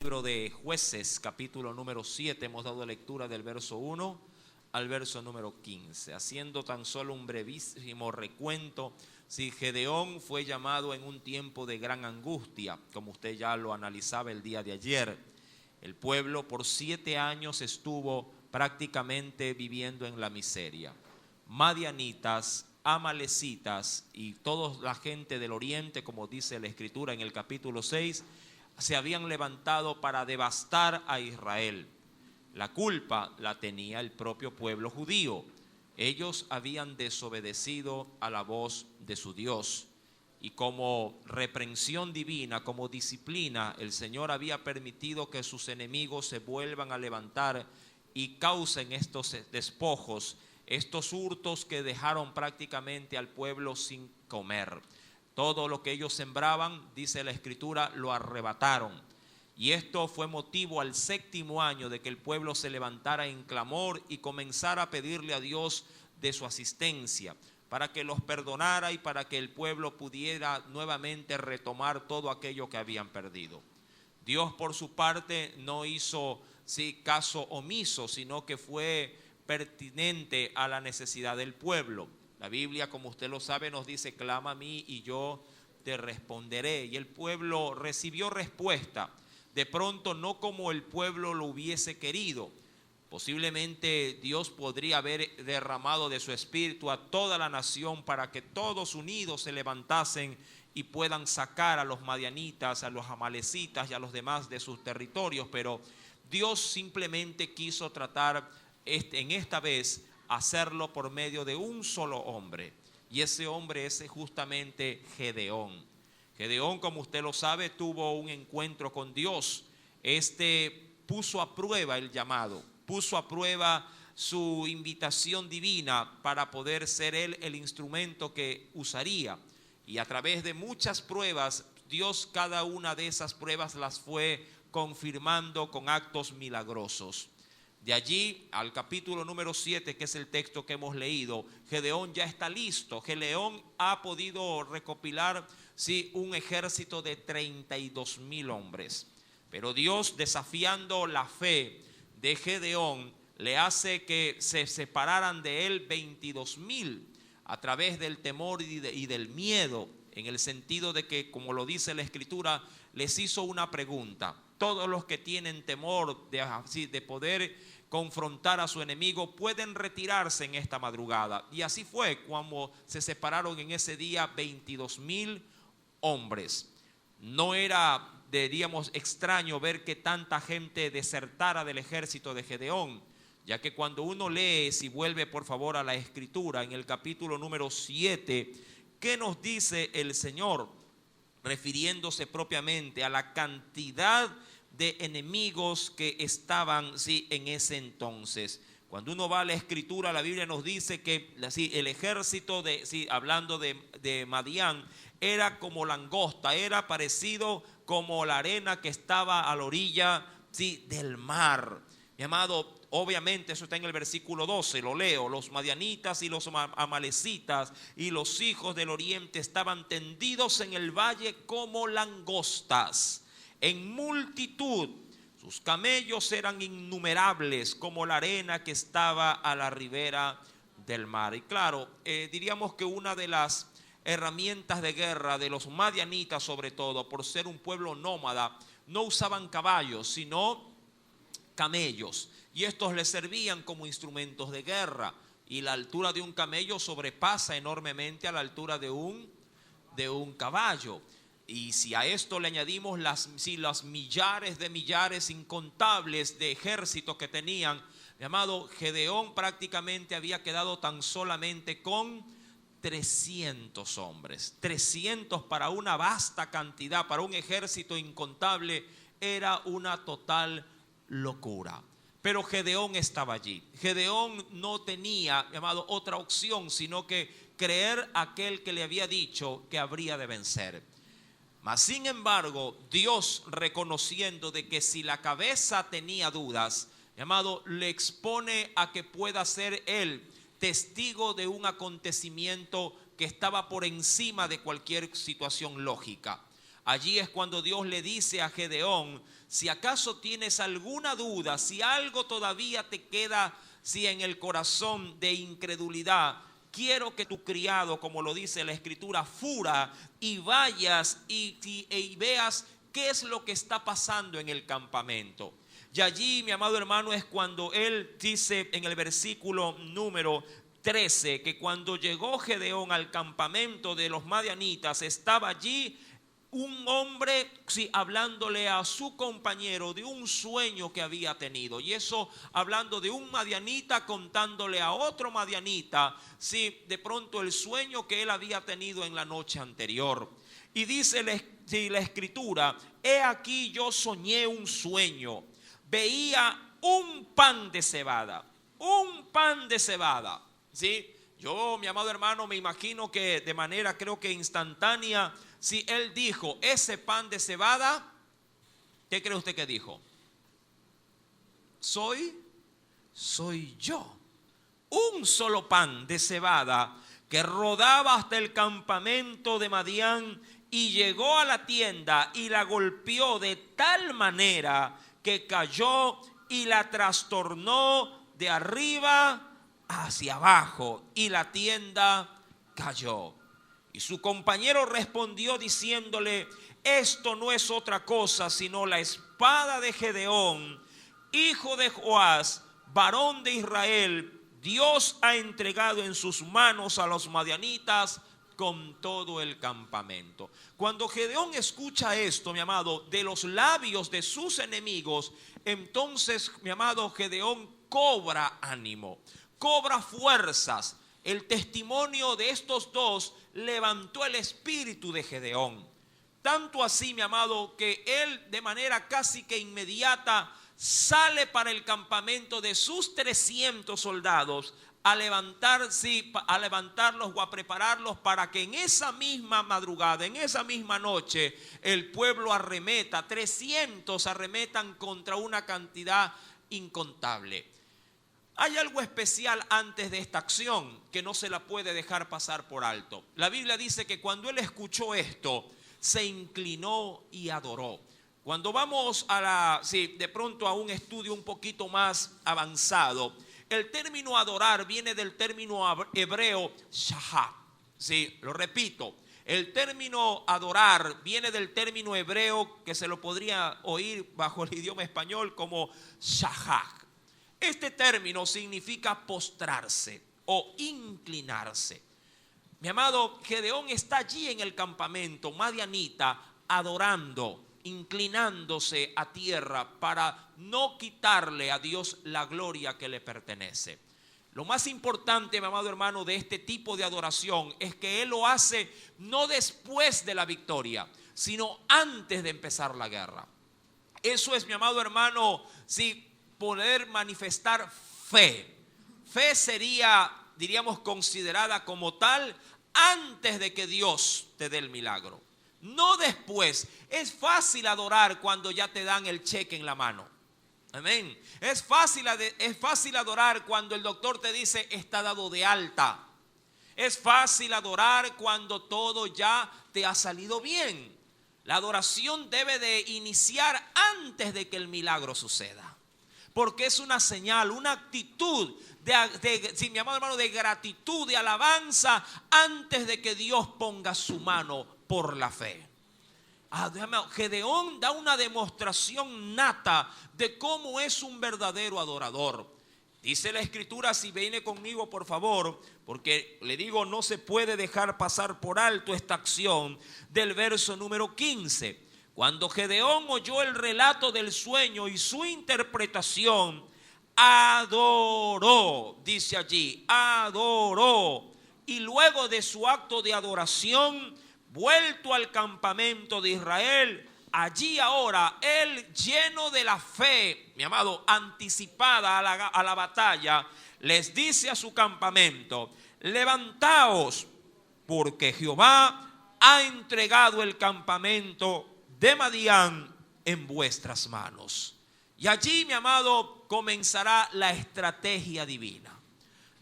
Libro de Jueces, capítulo número 7, hemos dado lectura del verso 1 al verso número 15. Haciendo tan solo un brevísimo recuento, si Gedeón fue llamado en un tiempo de gran angustia, como usted ya lo analizaba el día de ayer. El pueblo por 7 años estuvo prácticamente viviendo en la miseria. Madianitas, amalecitas y toda la gente del oriente, como dice la escritura en el capítulo 6, se habían levantado para devastar a Israel. La culpa la tenía el propio pueblo judío. Ellos habían desobedecido a la voz de su Dios. Y como reprensión divina, como disciplina, el Señor había permitido que sus enemigos se vuelvan a levantar y causen estos despojos, estos hurtos que dejaron prácticamente al pueblo sin comer. Todo lo que ellos sembraban, dice la escritura, lo arrebataron. Y esto fue motivo al 7º año de que el pueblo se levantara en clamor y comenzara a pedirle a Dios de su asistencia, para que los perdonara y para que el pueblo pudiera nuevamente retomar todo aquello que habían perdido. Dios por su parte no hizo caso omiso, sino que fue pertinente a la necesidad del pueblo. La Biblia, como usted lo sabe, nos dice: clama a mí y yo te responderé. Y el pueblo recibió respuesta, de pronto no como el pueblo lo hubiese querido. Posiblemente Dios podría haber derramado de su espíritu a toda la nación para que todos unidos se levantasen y puedan sacar a los madianitas, a los amalecitas y a los demás de sus territorios, pero Dios simplemente quiso tratar en esta vez hacerlo por medio de un solo hombre, y ese hombre es justamente Gedeón. Gedeón, como usted lo sabe, tuvo un encuentro con Dios. Puso a prueba el llamado, puso a prueba su invitación divina para poder ser él el instrumento que usaría. Y a través de muchas pruebas, Dios cada una de esas pruebas las fue confirmando con actos milagrosos. De allí al capítulo número 7, que es el texto que hemos leído, Gedeón ya está listo. Gedeón ha podido recopilar un ejército de 32,000 hombres. Pero Dios, desafiando la fe de Gedeón, le hace que se separaran de él 22,000 a través del temor y del miedo, en el sentido de que, como lo dice la escritura, les hizo una pregunta. Todos los que tienen temor de poder confrontar a su enemigo pueden retirarse en esta madrugada. Y así fue como se separaron en ese día 22,000 hombres. No era, diríamos, extraño ver que tanta gente desertara del ejército de Gedeón, ya que cuando uno lee, si vuelve por favor a la escritura, en el capítulo número 7, ¿qué nos dice el Señor? Refiriéndose propiamente a la cantidad de enemigos que estaban en ese entonces. Cuando uno va a la escritura, la Biblia nos dice que el ejército hablando de Madián, era como langosta, era parecido como la arena que estaba a la orilla del mar. Mi amado, obviamente eso está en el versículo 12, lo leo: los madianitas y los amalecitas y los hijos del oriente estaban tendidos en el valle como langostas, en multitud. Sus camellos eran innumerables como la arena que estaba a la ribera del mar. Y claro, diríamos que una de las herramientas de guerra de los madianitas, sobre todo por ser un pueblo nómada, no usaban caballos sino camellos, y estos les servían como instrumentos de guerra. Y la altura de un camello sobrepasa enormemente a la altura de un caballo. Y si a esto le añadimos las millares de millares incontables de ejércitos que tenían, mi amado, Gedeón prácticamente había quedado tan solamente con 300 hombres. 300 para una vasta cantidad, para un ejército incontable, era una total locura. Pero Gedeón estaba allí. Gedeón no tenía, mi amado, otra opción sino que creer aquel que le había dicho que habría de vencer. Mas sin embargo, Dios, reconociendo de que si la cabeza tenía dudas, mi amado, le expone a que pueda ser él testigo de un acontecimiento que estaba por encima de cualquier situación lógica. Allí es cuando Dios le dice a Gedeón: si acaso tienes alguna duda, si algo todavía te queda en el corazón de incredulidad, quiero que tu criado, como lo dice la Escritura, fura y vayas y veas qué es lo que está pasando en el campamento. Y allí, mi amado hermano, es cuando él dice en el versículo número 13, que cuando llegó Gedeón al campamento de los madianitas, estaba allí un hombre hablándole a su compañero de un sueño que había tenido. Y eso hablando de un madianita contándole a otro madianita, de pronto el sueño que él había tenido en la noche anterior. Y dice la Escritura: he aquí yo soñé un sueño, veía un pan de cebada, ¿sí? Yo, mi amado hermano, me imagino que de manera creo que instantánea, él dijo: ese pan de cebada, ¿qué cree usted que dijo? Soy yo. Un solo pan de cebada que rodaba hasta el campamento de Madián y llegó a la tienda y la golpeó de tal manera que cayó y la trastornó de arriba hacia abajo, y la tienda cayó. Y su compañero respondió diciéndole: esto no es otra cosa sino la espada de Gedeón, hijo de Joás, varón de Israel. Dios ha entregado en sus manos a los madianitas con todo el campamento. Cuando Gedeón escucha esto, mi amado, de los labios de sus enemigos, entonces, mi amado, Gedeón cobra ánimo, cobra fuerzas. El testimonio de estos dos levantó el espíritu de Gedeón. Tanto así, mi amado, que él de manera casi que inmediata sale para el campamento de sus 300 soldados a levantarlos o a prepararlos para que en esa misma madrugada, en esa misma noche, el pueblo arremeta. 300 arremetan contra una cantidad incontable. Hay algo especial antes de esta acción que no se la puede dejar pasar por alto. La Biblia dice que cuando él escuchó esto, se inclinó y adoró. Cuando vamos de pronto a un estudio un poquito más avanzado, el término adorar viene del término hebreo shahá. Sí, lo repito. El término adorar viene del término hebreo que se lo podría oír bajo el idioma español como shahá. Este término significa postrarse o inclinarse. Mi amado, Gedeón está allí en el campamento madianita adorando, inclinándose a tierra para no quitarle a Dios la gloria que le pertenece. Lo más importante, mi amado hermano, de este tipo de adoración es que él lo hace no después de la victoria, sino antes de empezar la guerra. Eso es, mi amado hermano, poder manifestar fe. Fe sería, diríamos, considerada como tal antes de que Dios te dé el milagro, no después. Es fácil adorar cuando ya te dan el cheque en la mano. Amén. Es fácil adorar cuando el doctor te dice está dado de alta. Es fácil adorar cuando todo ya te ha salido bien. La adoración debe de iniciar antes de que el milagro suceda, porque es una señal, una actitud mi amado hermano, de gratitud, de alabanza, antes de que Dios ponga su mano por la fe. Gedeón da una demostración nata de cómo es un verdadero adorador. Dice la Escritura, si viene conmigo por favor, porque le digo, no se puede dejar pasar por alto esta acción, del verso número 15. Cuando Gedeón oyó el relato del sueño y su interpretación, adoró, dice allí, adoró. Y luego de su acto de adoración, vuelto al campamento de Israel, allí ahora él, lleno de la fe, mi amado, anticipada a la batalla, les dice a su campamento: levantaos, porque Jehová ha entregado el campamento de Madián en vuestras manos. Y allí, mi amado, comenzará la estrategia divina.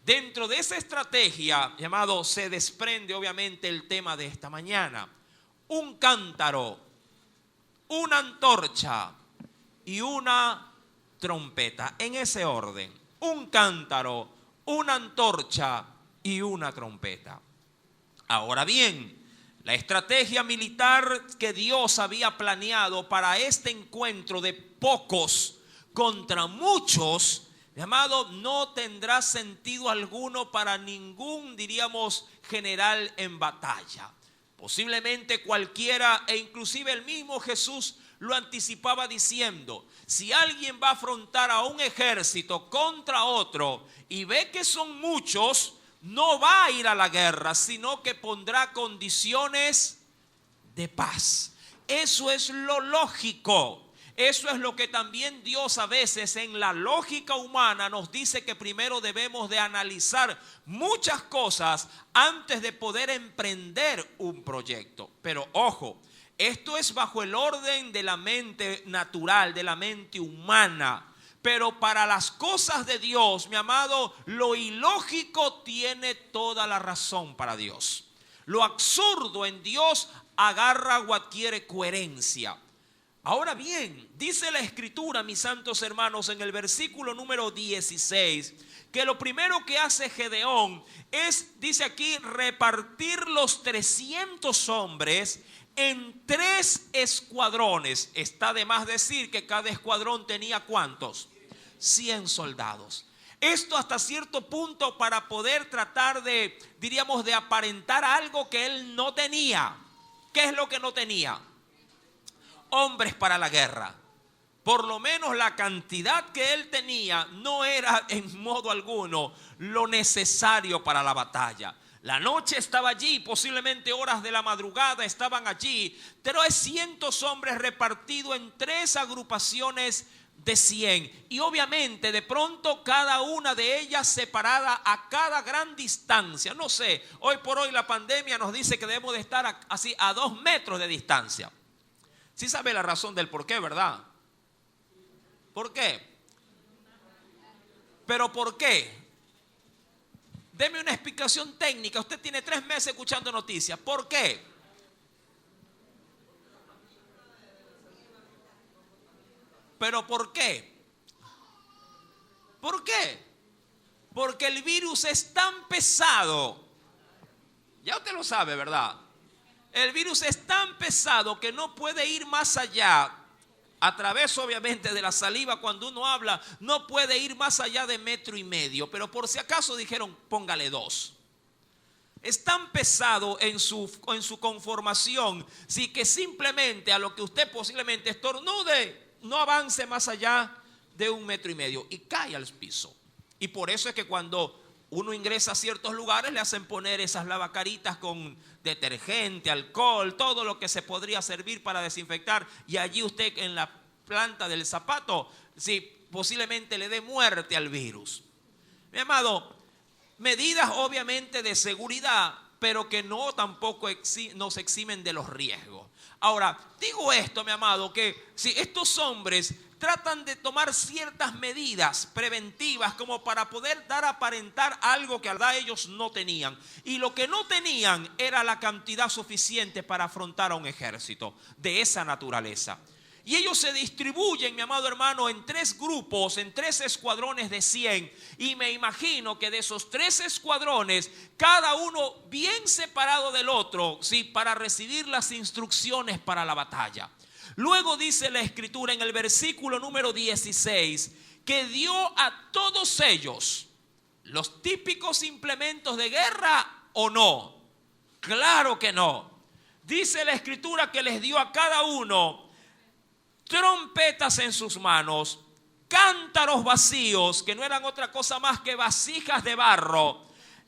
Dentro de esa estrategia, mi amado, se desprende obviamente el tema de esta mañana. Un cántaro una antorcha y una trompeta. En ese orden, un cántaro, una antorcha y una trompeta. Ahora bien, la estrategia militar que Dios había planeado para este encuentro de pocos contra muchos, mi amado, no tendrá sentido alguno para ningún, diríamos, general en batalla. Posiblemente cualquiera, e inclusive el mismo Jesús lo anticipaba diciendo: si alguien va a afrontar a un ejército contra otro y ve que son muchos, no va a ir a la guerra, sino que pondrá condiciones de paz. Eso es lo lógico. Eso es lo que también Dios a veces en la lógica humana nos dice, que primero debemos de analizar muchas cosas antes de poder emprender un proyecto. Pero ojo, esto es bajo el orden de la mente natural, de la mente humana. Pero para las cosas de Dios, mi amado, lo ilógico tiene toda la razón para Dios. Lo absurdo en Dios agarra o adquiere coherencia. Ahora bien, dice la Escritura, mis santos hermanos, en el versículo número 16, que lo primero que hace Gedeón es, dice aquí, repartir los 300 hombres en 3 escuadrones. Está de más decir que cada escuadrón tenía ¿cuántos? 100 soldados. Esto hasta cierto punto para poder tratar de, diríamos, de aparentar algo que él no tenía. ¿Qué es lo que no tenía? Hombres para la guerra. Por lo menos la cantidad que él tenía no era en modo alguno lo necesario para la batalla. La noche estaba allí, posiblemente horas de la madrugada estaban allí, pero hay 100 hombres repartidos en 3 agrupaciones de 100. Y obviamente de pronto cada una de ellas separada a cada gran distancia. No sé, hoy por hoy la pandemia nos dice que debemos de estar así a 2 metros de distancia. Sí sabe la razón del por qué, ¿verdad? ¿Por qué? ¿Pero por qué? Deme una explicación técnica. Usted tiene 3 meses escuchando noticias. ¿Por qué? ¿Pero por qué? ¿Por qué? Porque el virus es tan pesado. Ya usted lo sabe, ¿verdad? El virus es tan pesado que no puede ir más allá, a través obviamente de la saliva cuando uno habla, no puede ir más allá de 1,5 metros, pero por si acaso dijeron póngale 2. Es tan pesado en su conformación, sí, que simplemente a lo que usted posiblemente estornude, no avance más allá de 1,5 metros y cae al piso. Y por eso es que cuando uno ingresa a ciertos lugares le hacen poner esas lavacaritas con detergente, alcohol, todo lo que se podría servir para desinfectar, y allí usted en la planta del zapato, sí, posiblemente le dé muerte al virus. Mi amado, medidas obviamente de seguridad, pero que no tampoco nos eximen de los riesgos. Ahora, digo esto, mi amado, que si estos hombres tratan de tomar ciertas medidas preventivas como para poder dar a aparentar algo que a ellos no tenían. Y lo que no tenían era la cantidad suficiente para afrontar a un ejército de esa naturaleza. Y ellos se distribuyen, mi amado hermano, en 3 grupos, en 3 escuadrones de 100. Y me imagino que de esos 3 escuadrones, cada uno bien separado del otro, ¿sí?, para recibir las instrucciones para la batalla. Luego dice la Escritura en el versículo número 16 que dio a todos ellos los típicos implementos de guerra, ¿o no? Claro que no. Dice la Escritura que les dio a cada uno trompetas en sus manos, cántaros vacíos, que no eran otra cosa más que vasijas de barro,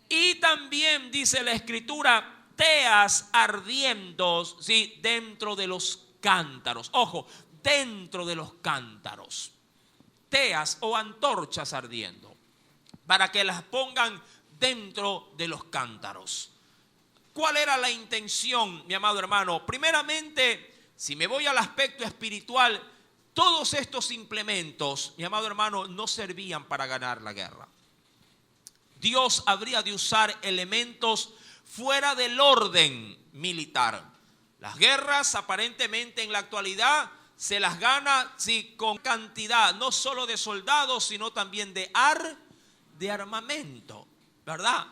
y también dice la Escritura teas ardiendo, ¿sí?, dentro de los cántaros. Ojo, dentro de los cántaros, teas o antorchas ardiendo, para que las pongan dentro de los cántaros. ¿Cuál era la intención, mi amado hermano? Primeramente, si me voy al aspecto espiritual, todos estos implementos, mi amado hermano, no servían para ganar la guerra. Dios habría de usar elementos fuera del orden militar. Las guerras aparentemente en la actualidad se las gana con cantidad, no solo de soldados, sino también de armamento, ¿verdad?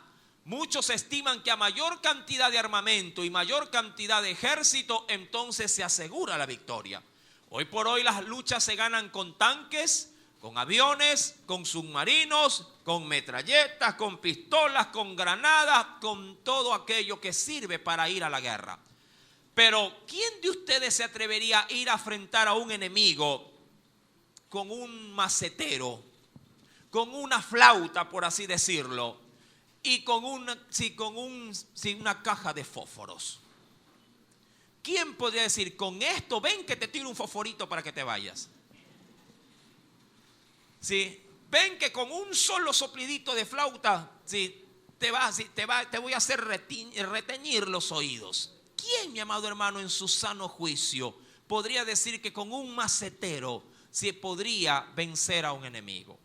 Muchos estiman que a mayor cantidad de armamento y mayor cantidad de ejército, entonces se asegura la victoria. Hoy por hoy las luchas se ganan con tanques, con aviones, con submarinos, con metralletas, con pistolas, con granadas, con todo aquello que sirve para ir a la guerra. Pero ¿quién de ustedes se atrevería a ir a enfrentar a un enemigo con un macetero, con una flauta, por así decirlo, y con una caja de fósforos? ¿Quién podría decir, con esto ven que te tiro un fosforito para que te vayas? ¿Sí? Ven que con un solo soplidito de flauta, ¿sí? te voy a hacer reteñir los oídos. ¿Quién, mi amado hermano, en su sano juicio podría decir que con un macetero se podría vencer a un enemigo?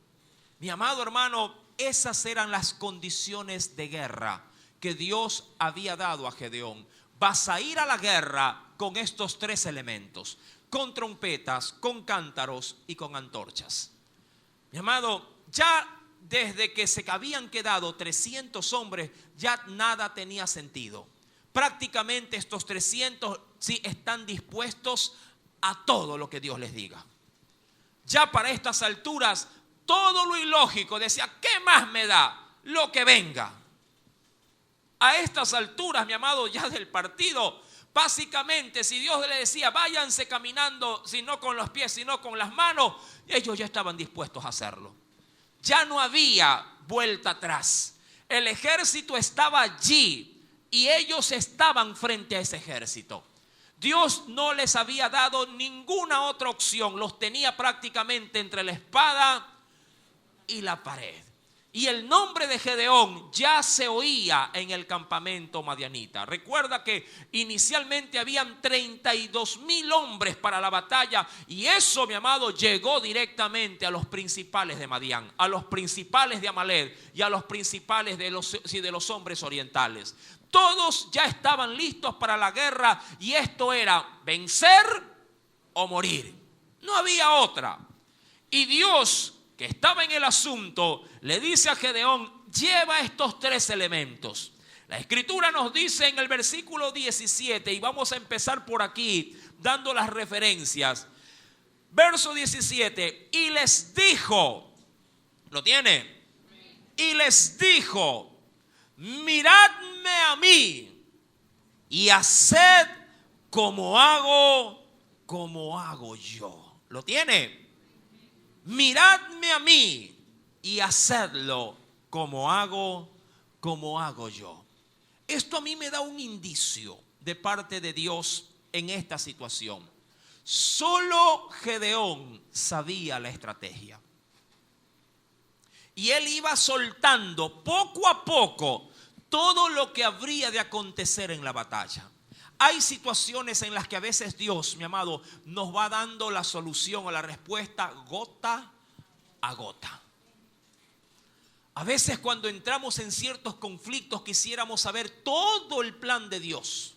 Mi amado hermano, esas eran las condiciones de guerra que Dios había dado a Gedeón. Vas a ir a la guerra con estos tres elementos: con trompetas, con cántaros y con antorchas. Mi amado, ya desde que se habían quedado 300 hombres, ya nada tenía sentido. Prácticamente estos 300 sí están dispuestos a todo lo que Dios les diga. Ya para estas alturas, todo lo ilógico decía, ¿qué más me da? Lo que venga. A estas alturas, mi amado, ya del partido, básicamente, si Dios le decía, váyanse caminando, si no con los pies, sino con las manos, ellos ya estaban dispuestos a hacerlo. Ya no había vuelta atrás. El ejército estaba allí y ellos estaban frente a ese ejército. Dios no les había dado ninguna otra opción. Los tenía prácticamente entre la espada y la pared. Y el nombre de Gedeón ya se oía en el campamento madianita. Recuerda que inicialmente habían 32,000 hombres para la batalla, y eso, mi amado, llegó directamente a los principales de Madián, a los principales de Amalek y a los principales de los hombres orientales. Todos ya estaban listos para la guerra, y esto era vencer o morir. No había otra. Y Dios, que estaba en el asunto, le dice a Gedeón, lleva estos tres elementos. La escritura nos dice en el versículo 17, y vamos a empezar por aquí dando las referencias. Verso 17, y les dijo, ¿lo tiene? Y les dijo, miradme a mí y haced como hago yo. ¿Lo tiene? Miradme a mí y hacedlo como hago yo. Esto a mí me da un indicio de parte de Dios en esta situación. Solo Gedeón sabía la estrategia. Y él iba soltando poco a poco todo lo que habría de acontecer en la batalla. Hay situaciones en las que a veces Dios, mi amado, nos va dando la solución o la respuesta gota a gota. A veces cuando entramos en ciertos conflictos quisiéramos saber todo el plan de Dios.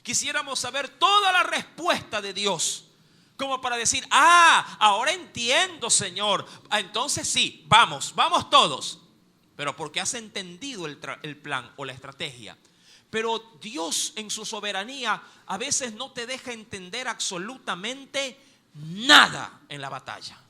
Quisiéramos saber toda la respuesta de Dios. Como para decir, ahora entiendo, Señor. Entonces sí, vamos todos. Pero porque has entendido el plan o la estrategia. Pero Dios en su soberanía a veces no te deja entender absolutamente nada en la batalla,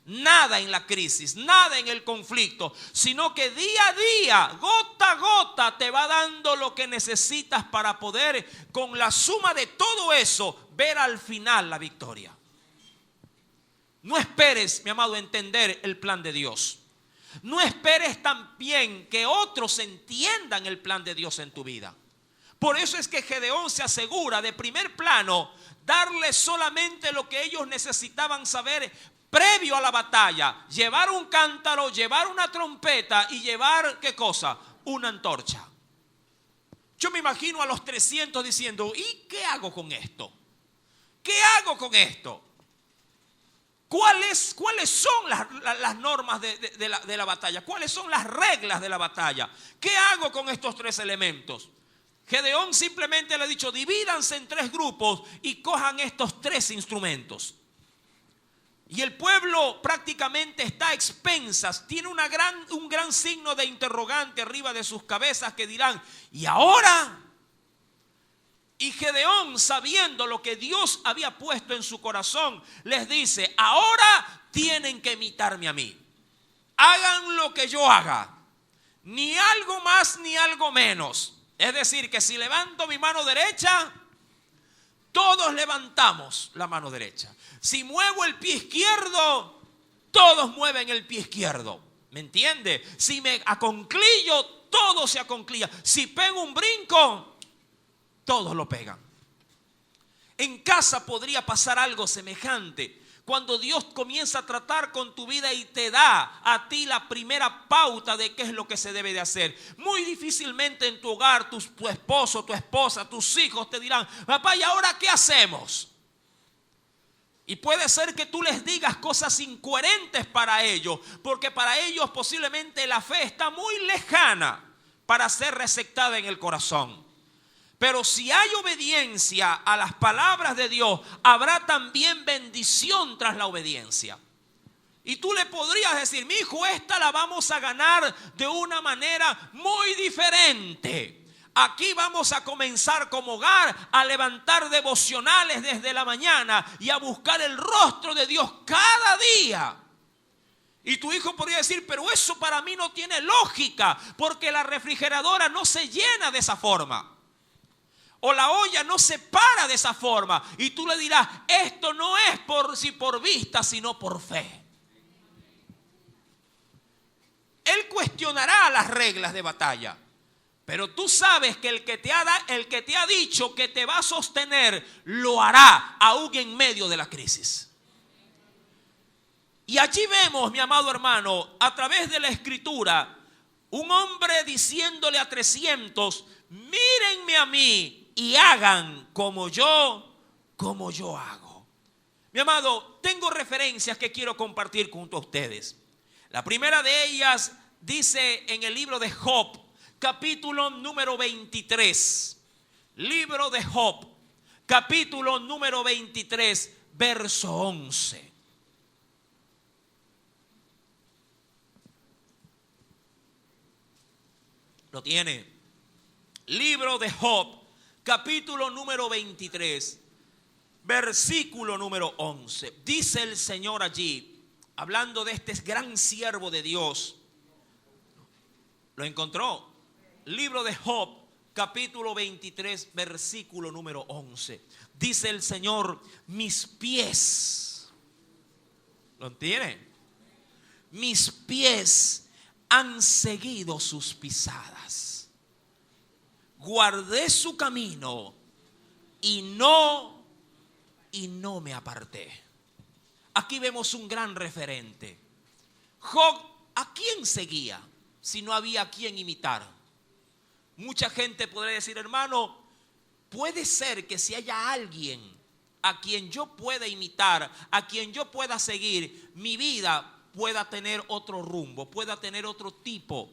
nada en la crisis, nada en el conflicto, sino que día a día, gota a gota, te va dando lo que necesitas para poder, con la suma de todo eso, ver al final la victoria. No esperes, mi amado, entender el plan de Dios. No esperes también que otros entiendan el plan de Dios en tu vida. Por eso es que Gedeón se asegura de primer plano darles solamente lo que ellos necesitaban saber previo a la batalla. Llevar un cántaro, llevar una trompeta y llevar, ¿qué cosa? Una antorcha. Yo me imagino a los 300 diciendo, ¿y qué hago con esto? ¿Qué hago con esto? ¿Cuáles son las normas de la batalla? ¿Cuáles son las reglas de la batalla? ¿Qué hago con estos tres elementos? Gedeón simplemente le ha dicho: divídanse en 3 grupos y cojan estos 3 instrumentos. Y el pueblo prácticamente está a expensas, tiene un gran signo de interrogante arriba de sus cabezas que dirán: ¿y ahora? Y Gedeón, sabiendo lo que Dios había puesto en su corazón, les dice: ahora tienen que imitarme a mí. Hagan lo que yo haga, ni algo más ni algo menos. Es decir, que si levanto mi mano derecha, todos levantamos la mano derecha. Si muevo el pie izquierdo, todos mueven el pie izquierdo. ¿Me entiende? Si me aconclillo, todos se aconclillan. Si pego un brinco, todos lo pegan. En casa podría pasar algo semejante. Cuando Dios comienza a tratar con tu vida y te da a ti la primera pauta de qué es lo que se debe de hacer. Muy difícilmente en tu hogar, tu esposo, tu esposa, tus hijos te dirán: papá, ¿y ahora qué hacemos? Y puede ser que tú les digas cosas incoherentes para ellos, porque para ellos posiblemente la fe está muy lejana para ser receptada en el corazón. Pero si hay obediencia a las palabras de Dios, habrá también bendición tras la obediencia. Y tú le podrías decir: mi hijo, esta la vamos a ganar de una manera muy diferente. Aquí vamos a comenzar como hogar a levantar devocionales desde la mañana y a buscar el rostro de Dios cada día. Y tu hijo podría decir: pero eso para mí no tiene lógica, porque la refrigeradora no se llena de esa forma. O la olla no se para de esa forma. Y tú le dirás: esto no es por vista, sino por fe. Él cuestionará las reglas de batalla. Pero tú sabes que el que te ha dicho que te va a sostener, lo hará aún en medio de la crisis. Y allí vemos, mi amado hermano, a través de la escritura, un hombre diciéndole a 300: mírenme a mí y hagan como yo hago. Mi amado, tengo referencias que quiero compartir junto a ustedes. La primera de ellas dice en el libro de Job, capítulo número 23. Libro de Job, capítulo número 23, verso 11. ¿Lo tiene? Libro de Job, capítulo número 23, versículo número 11. Dice el Señor allí, hablando de este gran siervo de Dios. ¿Lo encontró? Libro de Job, capítulo 23, versículo número 11. Dice el Señor: mis pies, ¿lo tiene? Mis pies han seguido sus pisadas. Guardé su camino y no me aparté. Aquí vemos un gran referente. Job, ¿a quién seguía si no había a quién imitar? Mucha gente podría decir: hermano, puede ser que si haya alguien a quien yo pueda imitar, a quien yo pueda seguir, mi vida pueda tener otro rumbo, pueda tener otro tipo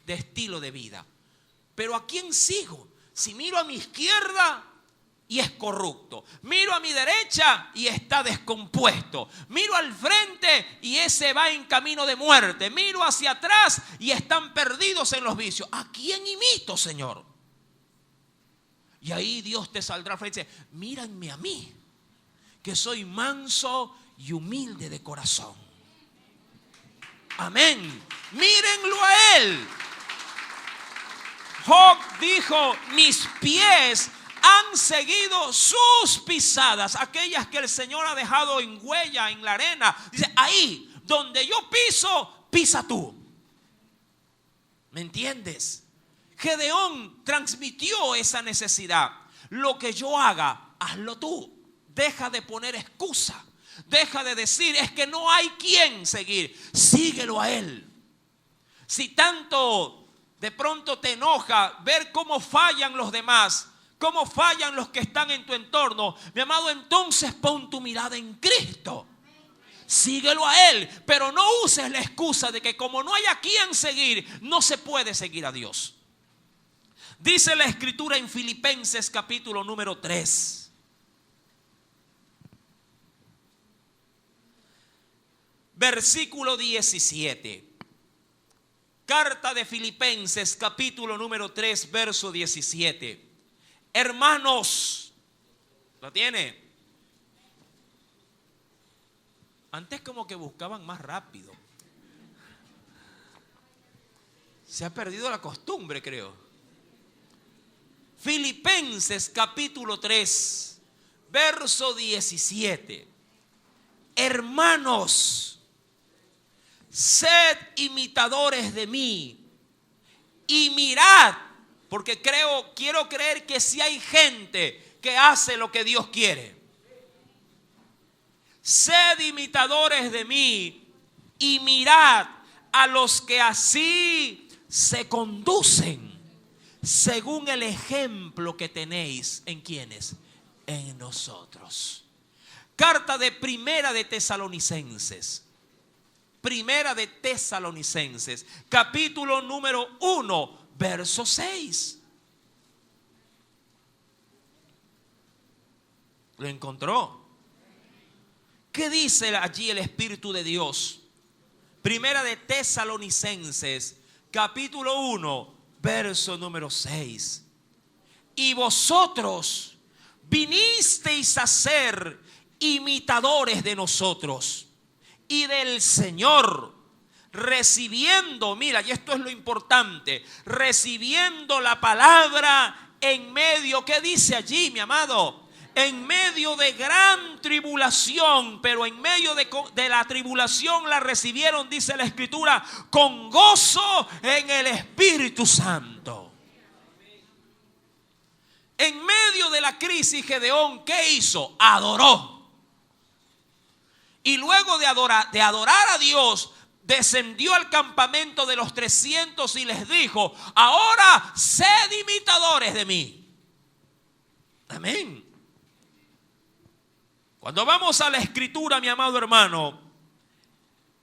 de estilo de vida. Pero ¿a quién sigo? Si miro a mi izquierda y es corrupto, miro a mi derecha y está descompuesto, miro al frente y ese va en camino de muerte, miro hacia atrás y están perdidos en los vicios. ¿A quién imito, Señor? Y ahí Dios te saldrá frente y dice: mírenme a mí, que soy manso y humilde de corazón. Amén. Mírenlo a Él. Job dijo: mis pies han seguido sus pisadas, aquellas que el Señor ha dejado en huella en la arena. Dice: ahí donde yo piso, pisa tú. ¿Me entiendes? Gedeón transmitió esa necesidad. Lo que yo haga, hazlo tú. Deja de poner excusa. Deja de decir: es que no hay quien seguir. Síguelo a Él. Si tanto de pronto te enoja ver cómo fallan los demás, cómo fallan los que están en tu entorno, mi amado, entonces pon tu mirada en Cristo. Síguelo a Él, pero no uses la excusa de que como no hay a quien seguir, no se puede seguir a Dios. Dice la escritura en Filipenses capítulo número 3. Versículo 17. Carta de Filipenses capítulo número 3, verso 17. Hermanos, ¿lo tiene? Antes como que buscaban más rápido. Se ha perdido la costumbre, creo. Filipenses capítulo 3, verso 17. Hermanos, sed imitadores de mí y mirad, porque quiero creer que si hay gente que hace lo que Dios quiere. Sed imitadores de mí y mirad a los que así se conducen, según el ejemplo que tenéis en quienes, en nosotros. Carta de Primera de Tesalonicenses. Primera de Tesalonicenses, capítulo número 1, verso 6. ¿Lo encontró? ¿Qué dice allí el Espíritu de Dios? Primera de Tesalonicenses, capítulo 1, verso número 6. Y vosotros vinisteis a ser imitadores de nosotros y del Señor, recibiendo, mira, y esto es lo importante, recibiendo la palabra en medio, ¿qué dice allí, mi amado? En medio de gran tribulación, pero en medio de la tribulación la recibieron, dice la Escritura, con gozo en el Espíritu Santo. En medio de la crisis, Gedeón, ¿qué hizo? Adoró. Y luego de adorar a Dios, descendió al campamento de los 300 y les dijo: ahora sed imitadores de mí. Amén. Cuando vamos a la Escritura, mi amado hermano,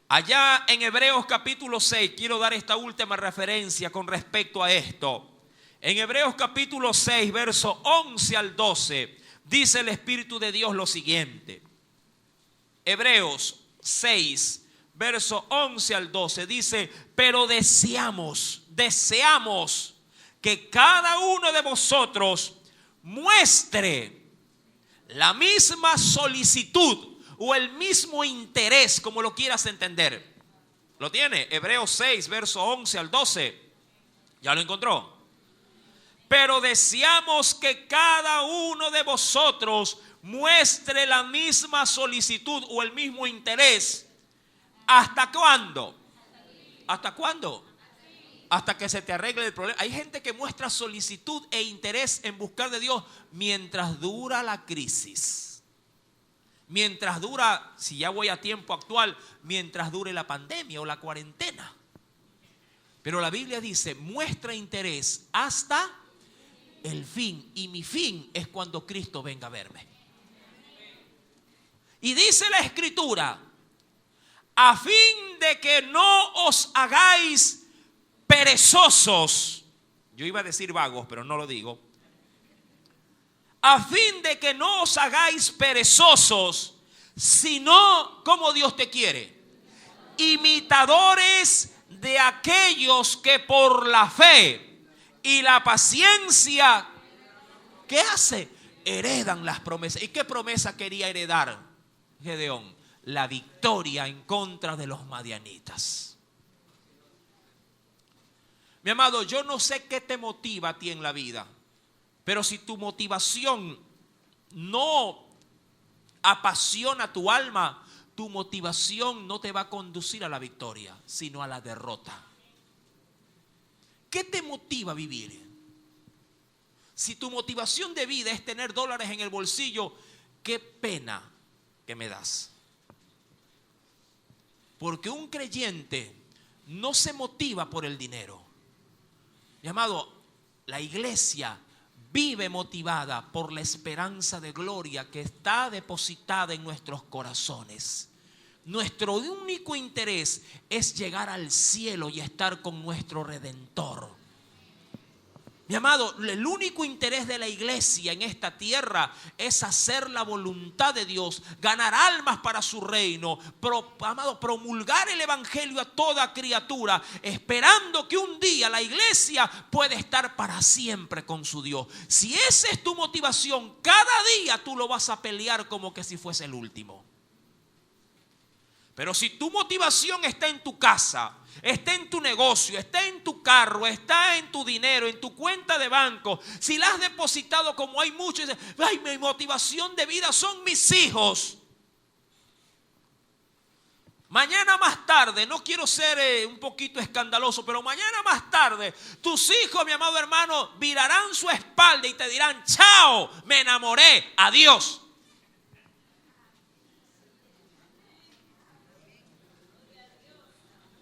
allá en Hebreos capítulo 6, quiero dar esta última referencia con respecto a esto. En Hebreos capítulo 6, verso 11 al 12, dice el Espíritu de Dios lo siguiente. Hebreos 6, verso 11 al 12, dice: pero deseamos que cada uno de vosotros muestre la misma solicitud o el mismo interés, como lo quieras entender. ¿Lo tiene? Hebreos 6, verso 11 al 12. ¿Ya lo encontró? Pero deseamos que cada uno de vosotros muestre la misma solicitud o el mismo interés. ¿Hasta cuándo? ¿Hasta cuándo? Hasta que se te arregle el problema. Hay gente que muestra solicitud e interés en buscar de Dios mientras dura la crisis. Mientras dura, si ya voy a tiempo actual, mientras dure la pandemia o la cuarentena. Pero la Biblia dice: muestra interés hasta el fin. Y mi fin es cuando Cristo venga a verme. Y dice la Escritura: a fin de que no os hagáis perezosos. Yo iba a decir vagos, pero no lo digo. A fin de que no os hagáis perezosos, sino como Dios te quiere, imitadores de aquellos que por la fe y la paciencia, ¿qué hace? Heredan las promesas. ¿Y qué promesa quería heredar Gedeón? La victoria en contra de los madianitas. Mi amado, yo no sé qué te motiva a ti en la vida, pero si tu motivación no apasiona tu alma, tu motivación no te va a conducir a la victoria, sino a la derrota. ¿Qué te motiva a vivir? Si tu motivación de vida es tener dólares en el bolsillo, qué pena que me das. Porque un creyente no se motiva por el dinero. Mi amado, la iglesia vive motivada por la esperanza de gloria que está depositada en nuestros corazones. Nuestro único interés es llegar al cielo y estar con nuestro Redentor. Mi amado, el único interés de la iglesia en esta tierra es hacer la voluntad de Dios, ganar almas para su reino, promulgar el evangelio a toda criatura, esperando que un día la iglesia pueda estar para siempre con su Dios. Si esa es tu motivación, cada día tú lo vas a pelear como que si fuese el último. Pero si tu motivación está en tu casa, está en tu negocio, está en tu carro, está en tu dinero, en tu cuenta de banco, si la has depositado como hay muchos, ay, mi motivación de vida son mis hijos. Mañana más tarde, no quiero ser un poquito escandaloso, pero mañana más tarde, tus hijos, mi amado hermano, virarán su espalda y te dirán, chao, me enamoré, adiós.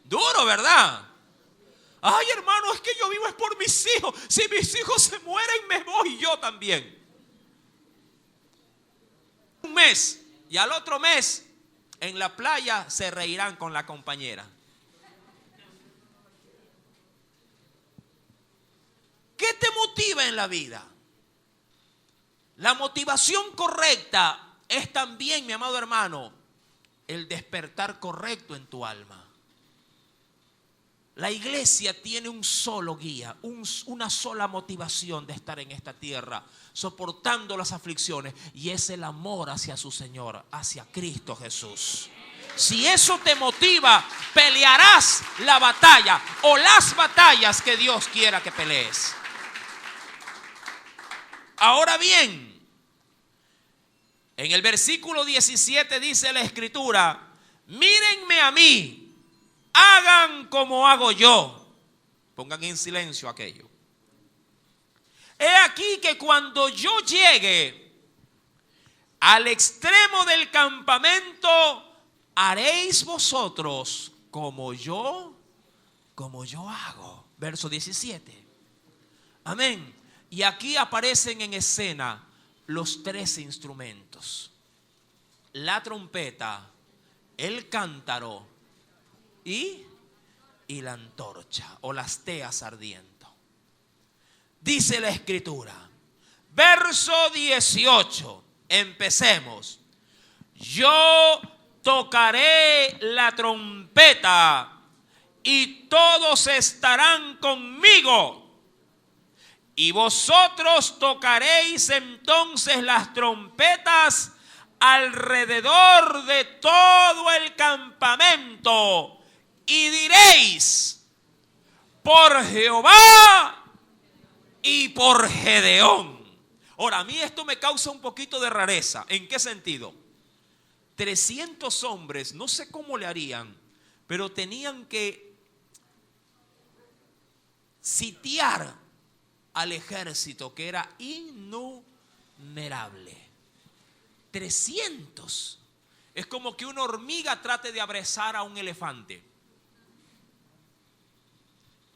Duro, ¿verdad? Ay, hermano, es que yo vivo es por mis hijos. Si mis hijos se mueren, me voy yo también. Un mes y al otro mes en la playa se reirán con la compañera. ¿Qué te motiva en la vida? La motivación correcta es también, mi amado hermano, el despertar correcto en tu alma. La iglesia tiene un solo guía, una sola motivación de estar en esta tierra, soportando las aflicciones, y es el amor hacia su Señor, hacia Cristo Jesús. Si eso te motiva, pelearás la batalla o las batallas que Dios quiera que pelees. Ahora bien, en el versículo 17 dice la Escritura, mírenme a mí, hagan como hago yo. Pongan en silencio aquello. He aquí que cuando yo llegue al extremo del campamento, haréis vosotros como yo hago. Verso 17. Amén. Y aquí aparecen en escena los tres instrumentos: la trompeta, el cántaro y la antorcha o las teas ardiendo. Dice la Escritura, verso 18, empecemos. Yo tocaré la trompeta y todos estarán conmigo. Y vosotros tocaréis entonces las trompetas alrededor de todo el campamento. Y diréis, por Jehová y por Gedeón. Ahora, a mí esto me causa un poquito de rareza. ¿En qué sentido? 300 hombres, no sé cómo le harían, pero tenían que sitiar al ejército que era innumerable. 300. Es como que una hormiga trate de abrazar a un elefante.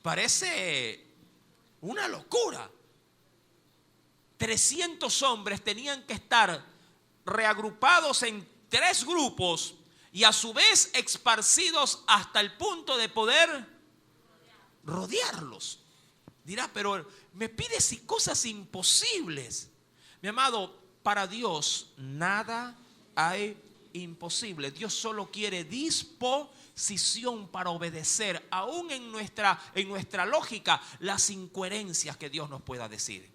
Parece una locura. 300 hombres tenían que estar reagrupados en 3 grupos y a su vez esparcidos hasta el punto de poder rodearlos. Dirá, pero me pides cosas imposibles. Mi amado, para Dios nada hay imposible. Dios solo quiere disposición para obedecer, aún en nuestra lógica, las incoherencias que Dios nos pueda decir.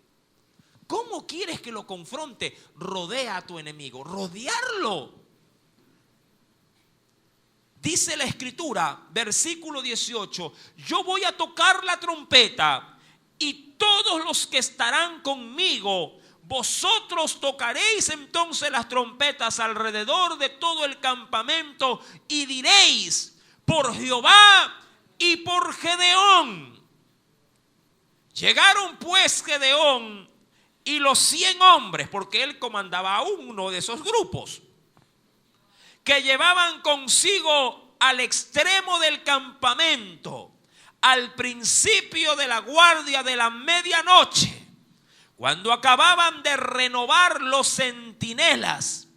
¿Cómo quieres que lo confronte? Rodea a tu enemigo, rodearlo. Dice la Escritura, versículo 18, yo voy a tocar la trompeta y todos los que estarán conmigo, vosotros tocaréis entonces las trompetas alrededor de todo el campamento y diréis, por Jehová y por Gedeón. Llegaron pues Gedeón y los 100 hombres, porque él comandaba a uno de esos grupos, que llevaban consigo al extremo del campamento, al principio de la guardia de la medianoche, cuando acababan de renovar los centinelas,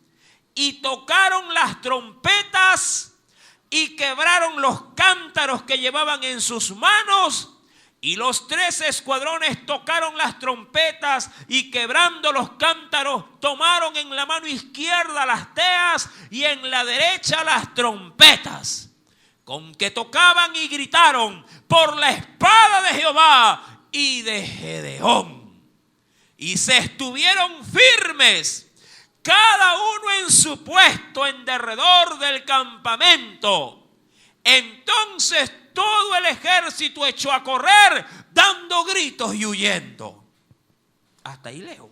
y tocaron las trompetas y quebraron los cántaros que llevaban en sus manos, Y los 3 escuadrones tocaron las trompetas y quebrando los cántaros tomaron en la mano izquierda las teas y en la derecha las trompetas, con que tocaban y gritaron por la espada de Jehová y de Gedeón. Y se estuvieron firmes, cada uno en su puesto en derredor del campamento. Entonces todo el ejército echó a correr, dando gritos y huyendo. Hasta ahí leo.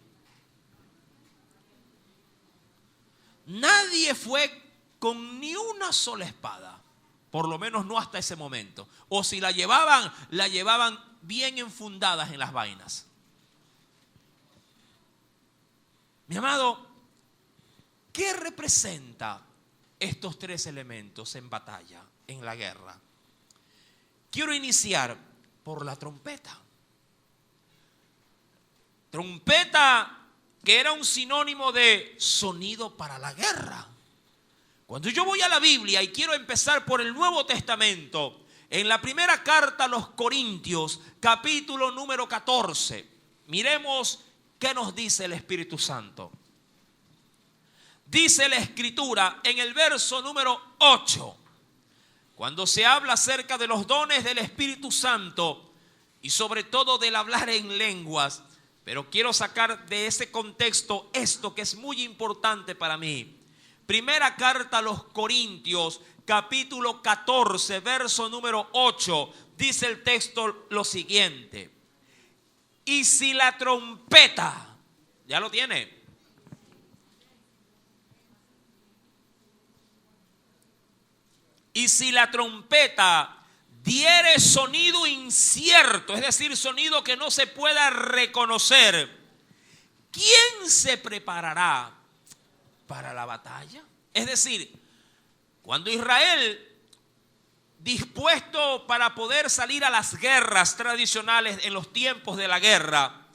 Nadie fue con ni una sola espada, por lo menos no hasta ese momento. O si la llevaban bien enfundadas en las vainas. Mi amado, ¿qué representa estos 3 elementos en batalla, en la guerra? Quiero iniciar por la trompeta. Trompeta que era un sinónimo de sonido para la guerra. Cuando yo voy a la Biblia y quiero empezar por el Nuevo Testamento, en la primera carta a los Corintios, capítulo número 14, miremos qué nos dice el Espíritu Santo. Dice la Escritura en el verso número 8, cuando se habla acerca de los dones del Espíritu Santo y sobre todo del hablar en lenguas, pero quiero sacar de ese contexto esto que es muy importante para mí. Primera carta a los Corintios, capítulo 14, verso número 8, dice el texto lo siguiente: y si la trompeta, ya lo tiene, y si la trompeta diere sonido incierto, es decir, sonido que no se pueda reconocer, ¿quién se preparará para la batalla? Es decir, cuando Israel, dispuesto para poder salir a las guerras tradicionales en los tiempos de la guerra,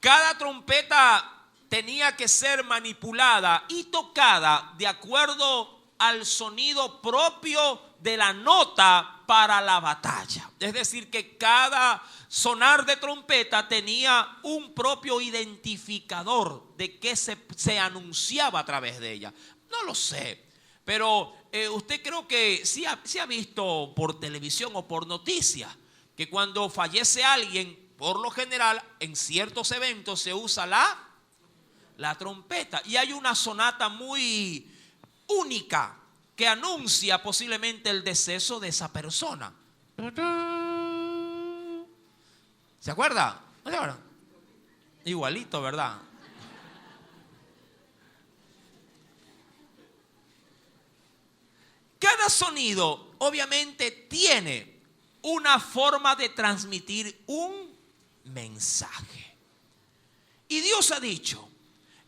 cada trompeta tenía que ser manipulada y tocada de acuerdo al sonido propio de la nota para la batalla. Es decir, que cada sonar de trompeta tenía un propio identificador de qué se anunciaba a través de ella. No lo sé, pero usted creo que sí ha visto por televisión o por noticias que cuando fallece alguien, por lo general en ciertos eventos se usa la trompeta, y hay una sonata muy única que anuncia posiblemente el deceso de esa persona. ¿Se acuerda? ¿No se acuerda? Igualito, ¿verdad? Cada sonido obviamente tiene una forma de transmitir un mensaje. Y Dios ha dicho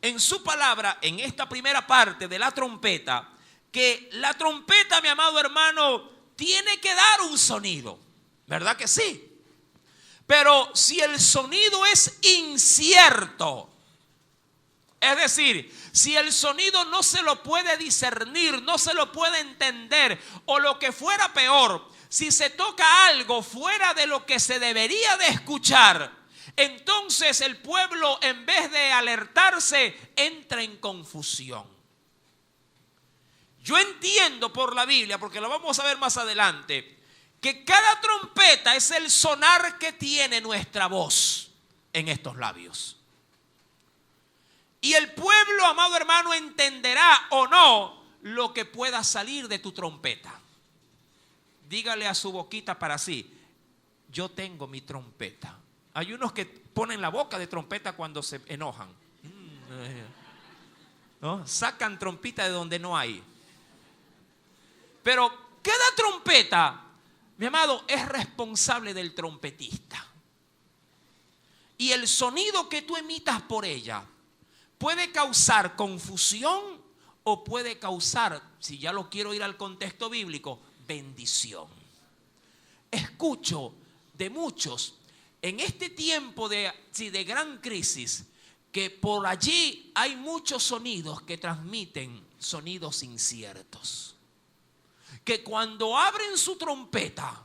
en su palabra, en esta primera parte de la trompeta, que la trompeta, mi amado hermano, tiene que dar un sonido, ¿verdad que sí? Pero si el sonido es incierto, es decir, si el sonido no se lo puede discernir, no se lo puede entender, o lo que fuera peor, si se toca algo fuera de lo que se debería de escuchar, entonces el pueblo, en vez de alertarse, entra en confusión. Yo entiendo por la Biblia, porque lo vamos a ver más adelante, que cada trompeta es el sonar que tiene nuestra voz en estos labios. Y el pueblo, amado hermano, entenderá o no lo que pueda salir de tu trompeta. Dígale a su boquita para sí: yo tengo mi trompeta. Hay unos que ponen la boca de trompeta cuando se enojan, ¿no? Sacan trompita de donde no hay. Pero cada trompeta, mi amado, es responsable del trompetista. Y el sonido que tú emitas por ella puede causar confusión o puede causar, si ya lo quiero ir al contexto bíblico, bendición. Escucho de muchos en este tiempo de gran crisis que por allí hay muchos sonidos que transmiten sonidos inciertos. Que cuando abren su trompeta,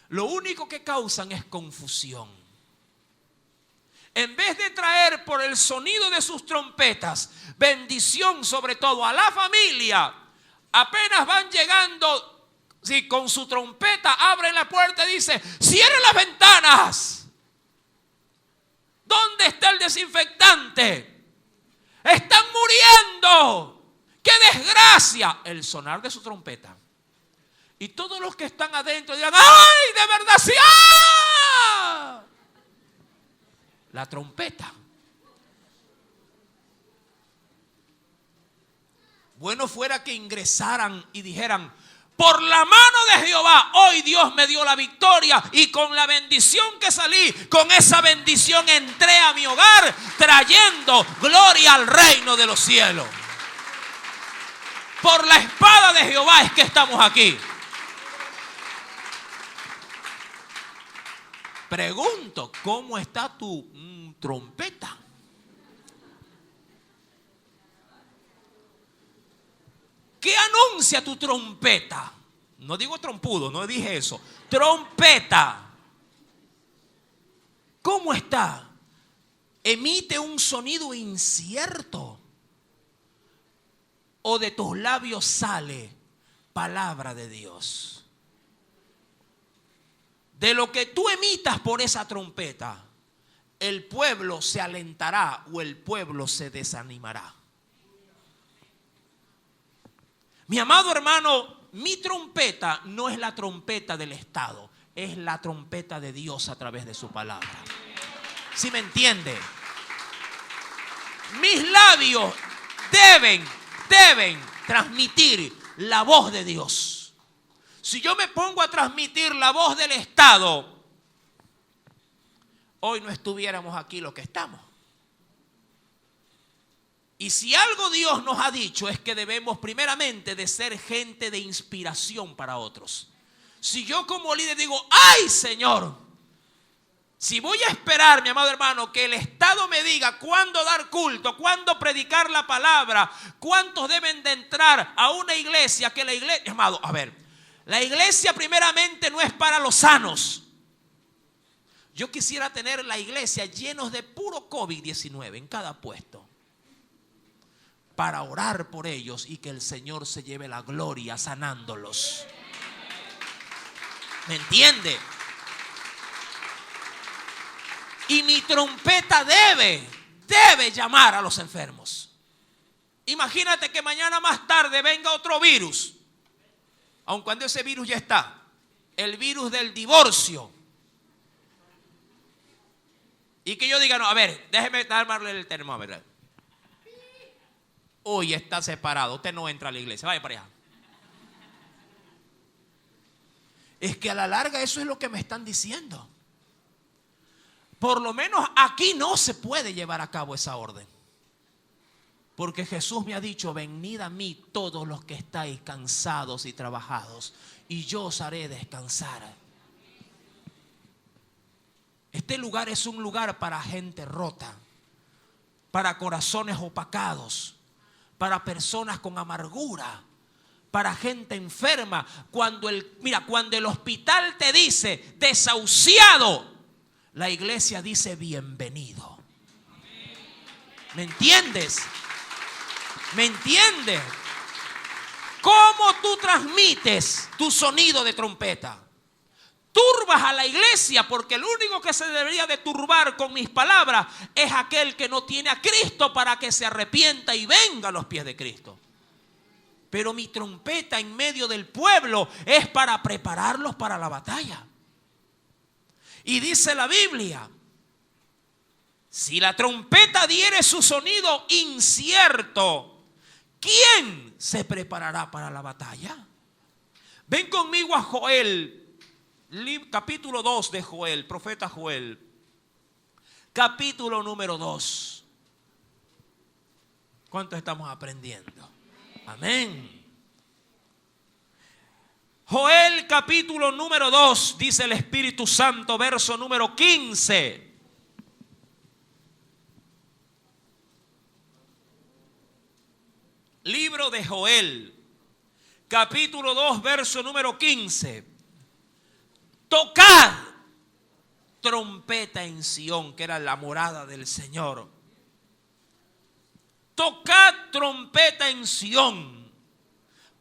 lo único que causan es confusión. En vez de traer por el sonido de sus trompetas bendición sobre todo a la familia, apenas van llegando, si con su trompeta abren la puerta y dice: cierren las ventanas. ¿Dónde está el desinfectante? Están muriendo. ¡Qué desgracia! El sonar de su trompeta. Y todos los que están adentro dirán: ¡ay, de verdad sí! ¡Ah! La trompeta. Bueno fuera que ingresaran y dijeran: por la mano de Jehová, hoy Dios me dio la victoria, y con la bendición que salí, con esa bendición entré a mi hogar, trayendo gloria al reino de los cielos. Por la espada de Jehová es que estamos aquí. Pregunto, ¿cómo está tu trompeta? ¿Qué anuncia tu trompeta? No digo trompudo, no dije eso. Trompeta. ¿Cómo está? ¿Emite un sonido incierto? ¿O de tus labios sale palabra de Dios? De lo que tú emitas por esa trompeta, el pueblo se alentará o el pueblo se desanimará. Mi amado hermano, mi trompeta no es la trompeta del Estado, es la trompeta de Dios a través de su palabra. ¿Sí me entiende? Mis labios deben transmitir la voz de Dios. Si yo me pongo a transmitir la voz del Estado, hoy no estuviéramos aquí los que estamos. Y si algo Dios nos ha dicho es que debemos primeramente de ser gente de inspiración para otros. Si yo como líder digo: ¡ay, Señor! Si voy a esperar, mi amado hermano, que el Estado me diga cuándo dar culto, cuándo predicar la palabra, cuántos deben de entrar a una iglesia, que la iglesia, amado, a ver, la iglesia primeramente no es para los sanos. Yo quisiera tener la iglesia llenos de puro COVID-19 en cada puesto, para orar por ellos y que el Señor se lleve la gloria sanándolos. ¿Me entiende? Y mi trompeta debe llamar a los enfermos. Imagínate que mañana más tarde venga otro virus, aun cuando ese virus ya está, el virus del divorcio, y que yo diga: no, a ver, déjeme darle el termómetro. Hoy está separado, usted no entra a la iglesia, vaya para allá. Es que a la larga eso es lo que me están diciendo. Por lo menos aquí no se puede llevar a cabo esa orden. Porque Jesús me ha dicho: venid a mí todos los que estáis cansados y trabajados, y yo os haré descansar. Este lugar es un lugar para gente rota, para corazones opacados, para personas con amargura, para gente enferma. Cuando el hospital te dice desahuciado, la iglesia dice bienvenido. ¿Me entiendes? ¿Me entiendes? ¿Cómo tú transmites tu sonido de trompeta? Turbas a la iglesia, porque el único que se debería de turbar con mis palabras es aquel que no tiene a Cristo, para que se arrepienta y venga a los pies de Cristo. Pero mi trompeta en medio del pueblo es para prepararlos para la batalla. Y dice la Biblia: si la trompeta diere su sonido incierto, ¿quién se preparará para la batalla? Ven conmigo a Joel, capítulo 2 de Joel, profeta Joel, capítulo número 2. ¿Cuánto estamos aprendiendo? Amén. Joel capítulo número 2, dice el Espíritu Santo, verso número 15. Libro de Joel, capítulo 2, verso número 15. tocad trompeta en Sión, que era la morada del Señor. Tocad trompeta en Sión.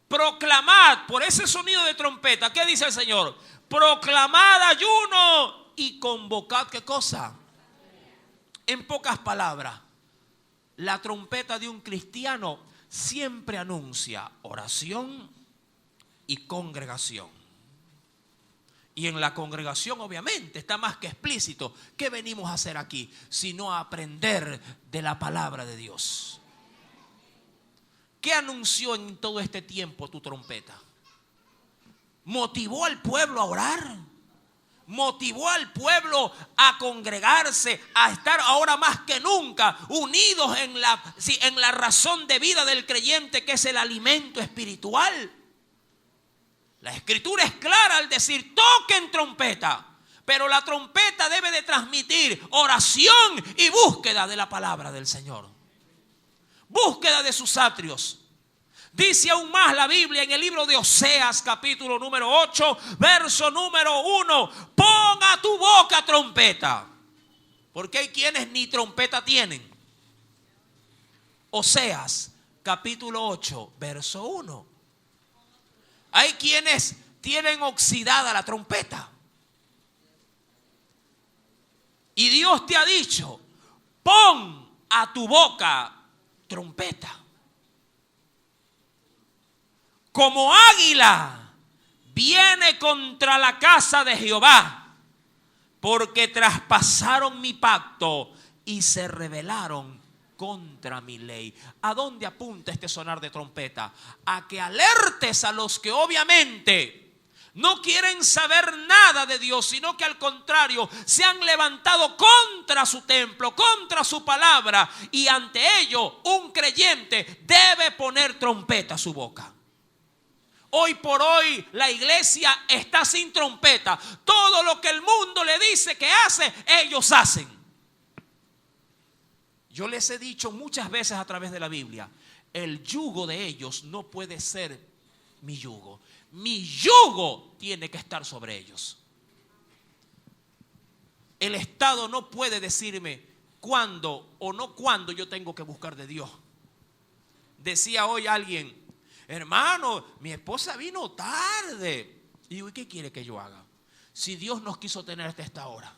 Proclamad, por ese sonido de trompeta, ¿qué dice el Señor? Proclamad ayuno y convocad, ¿qué cosa? En pocas palabras, la trompeta de un cristiano siempre anuncia oración y congregación. Y en la congregación obviamente está más que explícito. ¿Qué venimos a hacer aquí? Sino a aprender de la palabra de Dios. ¿Qué anunció en todo este tiempo tu trompeta? ¿Motivó al pueblo a orar? ¿Motivó al pueblo a congregarse, a estar ahora más que nunca unidos en la razón de vida del creyente, que es el alimento espiritual? La escritura es clara al decir toquen trompeta, pero la trompeta debe de transmitir oración y búsqueda de la palabra del Señor. Búsqueda de sus atrios. Dice aún más la Biblia en el libro de Oseas, capítulo número 8, verso número 1. Pon a tu boca trompeta. Porque hay quienes ni trompeta tienen. Oseas, capítulo 8, verso 1. Hay quienes tienen oxidada la trompeta. Y Dios te ha dicho, pon a tu boca trompeta. Como águila viene contra la casa de Jehová, porque traspasaron mi pacto y se rebelaron contra mi ley. ¿A dónde apunta este sonar de trompeta? A que alertes a los que obviamente no quieren saber nada de Dios, sino que al contrario se han levantado contra su templo, contra su palabra, y ante ello un creyente debe poner trompeta a su boca. Hoy por hoy la iglesia está sin trompeta. Todo lo que el mundo le dice que hace, ellos hacen. Yo les he dicho muchas veces a través de la Biblia, el yugo de ellos no puede ser mi yugo. Mi yugo tiene que estar sobre ellos. El Estado no puede decirme cuándo o no cuándo yo tengo que buscar de Dios. Decía hoy alguien, hermano, mi esposa vino tarde. Y digo, ¿y qué quiere que yo haga? Si Dios nos quiso tener hasta esta hora.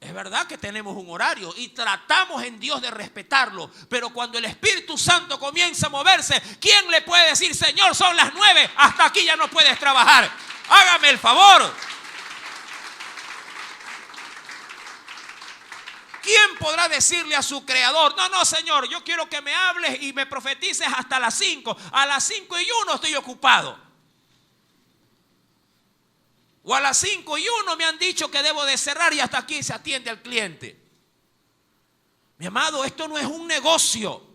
Es verdad que tenemos un horario y tratamos en Dios de respetarlo, pero cuando el Espíritu Santo comienza a moverse, ¿quién le puede decir, Señor, son las 9, hasta aquí ya no puedes trabajar? Hágame el favor. ¿Quién podrá decirle a su creador, no, Señor, yo quiero que me hables y me profetices hasta las 5? A las 5:01 estoy ocupado. O a las 5:01 me han dicho que debo de cerrar y hasta aquí se atiende al cliente. Mi amado, esto no es un negocio.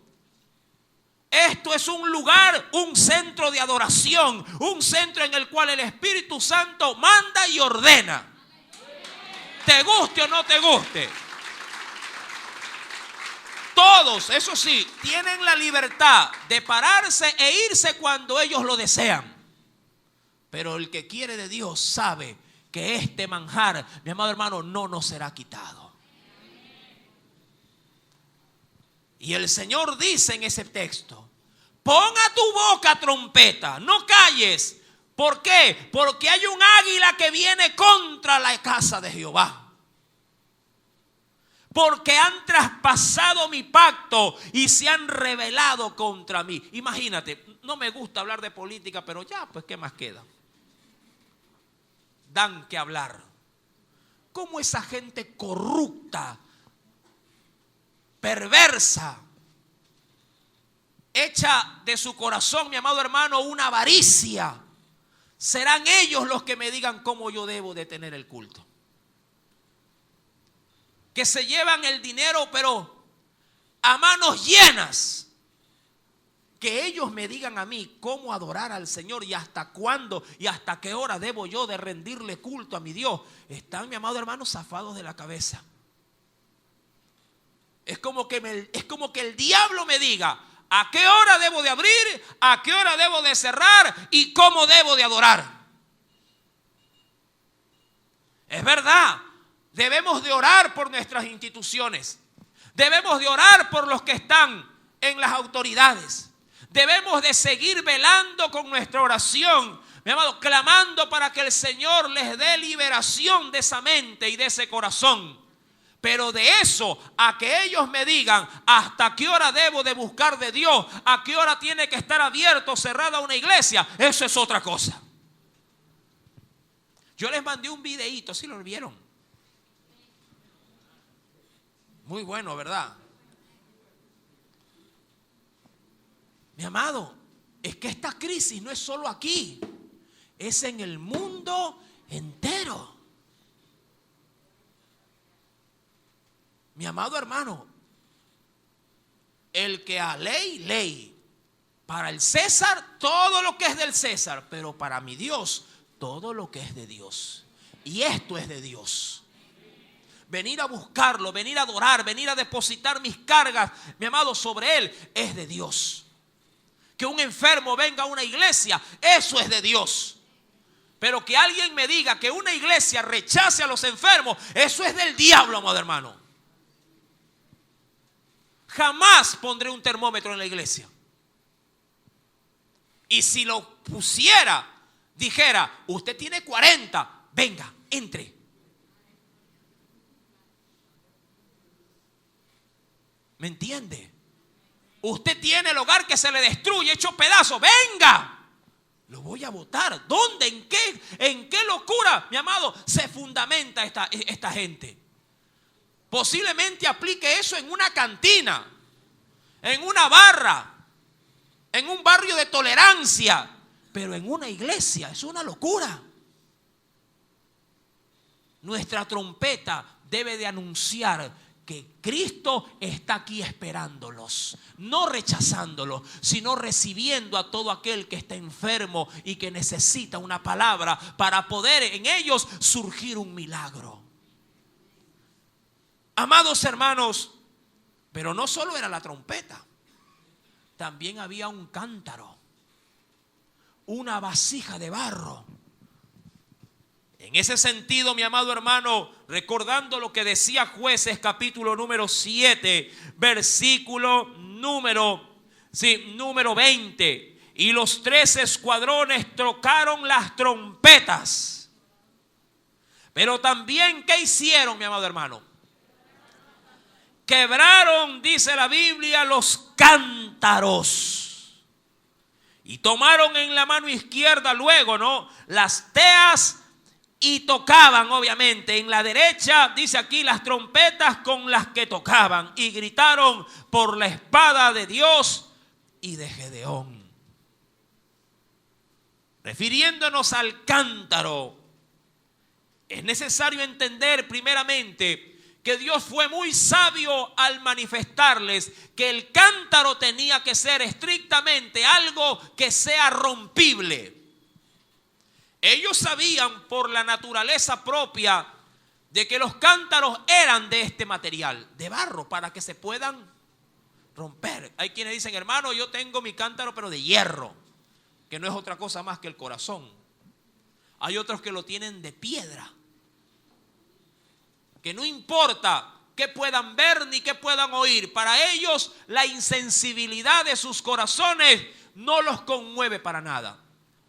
Esto es un lugar, un centro de adoración, un centro en el cual el Espíritu Santo manda y ordena. Te guste o no te guste. Todos, eso sí, tienen la libertad de pararse e irse cuando ellos lo desean. Pero el que quiere de Dios sabe que este manjar, mi amado hermano, no nos será quitado. Y el Señor dice en ese texto, pon a tu boca trompeta, no calles. ¿Por qué? Porque hay un águila que viene contra la casa de Jehová. Porque han traspasado mi pacto y se han rebelado contra mí. Imagínate, no me gusta hablar de política, pero ya, pues, ¿qué más queda? Dan que hablar. ¿Cómo esa gente corrupta, perversa, hecha de su corazón, mi amado hermano, una avaricia, serán ellos los que me digan cómo yo debo de tener el culto? Que se llevan el dinero pero a manos llenas. Que ellos me digan a mí cómo adorar al Señor y hasta cuándo y hasta qué hora debo yo de rendirle culto a mi Dios. Están, mi amado hermano, zafados de la cabeza. Es como que el diablo me diga a qué hora debo de abrir, a qué hora debo de cerrar y cómo debo de adorar. Es verdad, debemos de orar por nuestras instituciones. Debemos de orar por los que están en las autoridades. Debemos de seguir velando con nuestra oración, mi amado, clamando para que el Señor les dé liberación de esa mente y de ese corazón. Pero de eso a que ellos me digan hasta qué hora debo de buscar de Dios, a qué hora tiene que estar abierto o cerrada una iglesia, eso es otra cosa. Yo les mandé un videíto, ¿sí lo vieron? Muy bueno, ¿verdad? Mi amado, es que esta crisis no es solo aquí, es en el mundo entero. Mi amado hermano, el que a ley, para el César todo lo que es del César, pero para mi Dios todo lo que es de Dios. Y esto es de Dios. Venir a buscarlo, venir a adorar, venir a depositar mis cargas, mi amado, sobre Él, es de Dios. Que un enfermo venga a una iglesia, eso es de Dios. Pero que alguien me diga que una iglesia rechace a los enfermos, eso es del diablo, amado hermano. Jamás pondré un termómetro en la iglesia. Y si lo pusiera, dijera, usted tiene 40, venga, entre. ¿Me entiende? Usted tiene el hogar que se le destruye, hecho pedazos, venga. Lo voy a botar. ¿Dónde? ¿En qué locura, mi amado, se fundamenta esta gente? Posiblemente aplique eso en una cantina, en una barra, en un barrio de tolerancia, pero en una iglesia es una locura. Nuestra trompeta debe de anunciar que Cristo está aquí esperándolos, no rechazándolos, sino recibiendo a todo aquel que está enfermo y que necesita una palabra para poder en ellos surgir un milagro. Amados hermanos, pero no solo era la trompeta, también había un cántaro, una vasija de barro. En ese sentido, mi amado hermano, recordando lo que decía Jueces capítulo número 7, versículo número 20. Y los 3 escuadrones tocaron las trompetas. Pero también, ¿qué hicieron, mi amado hermano? Quebraron, dice la Biblia, los cántaros. Y tomaron en la mano izquierda luego, las teas. Y tocaban, obviamente, en la derecha, dice aquí, las trompetas con las que tocaban. Y gritaron por la espada de Dios y de Gedeón. Refiriéndonos al cántaro, es necesario entender primeramente que Dios fue muy sabio al manifestarles que el cántaro tenía que ser estrictamente algo que sea rompible. Ellos sabían por la naturaleza propia de que los cántaros eran de este material, de barro, para que se puedan romper. Hay quienes dicen, hermano, yo tengo mi cántaro pero de hierro, que no es otra cosa más que el corazón. Hay otros que lo tienen de piedra, que no importa que puedan ver ni que puedan oír, para ellos la insensibilidad de sus corazones no los conmueve para nada.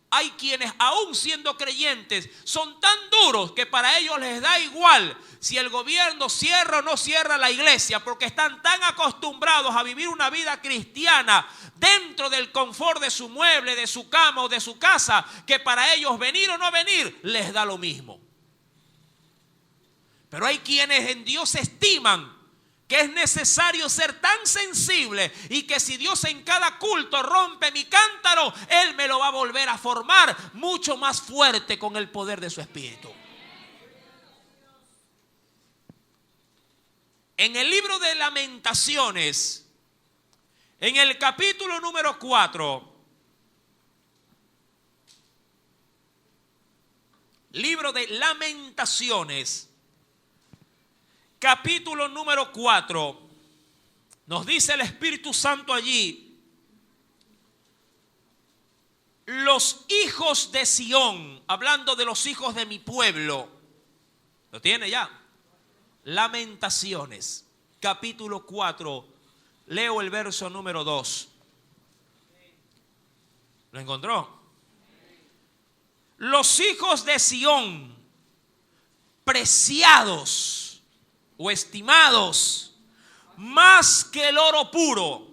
Hay quienes, aún siendo creyentes, son tan duros que para ellos les da igual si el gobierno cierra o no cierra la iglesia, porque están tan acostumbrados a vivir una vida cristiana dentro del confort de su mueble, de su cama o de su casa, que para ellos venir o no venir les da lo mismo. Pero hay quienes en Dios estiman que es necesario ser tan sensible y que si Dios en cada culto rompe mi cántaro, Él me lo va a volver a formar mucho más fuerte con el poder de su Espíritu. En el libro de Lamentaciones, en el capítulo número 4, libro de Lamentaciones, capítulo número 4, nos dice el Espíritu Santo allí: los hijos de Sión, hablando de los hijos de mi pueblo, ¿Lo tiene ya? Lamentaciones, capítulo 4. Leo el verso número 2. ¿Lo encontró? Los hijos de Sión, preciados o estimados más que el oro puro,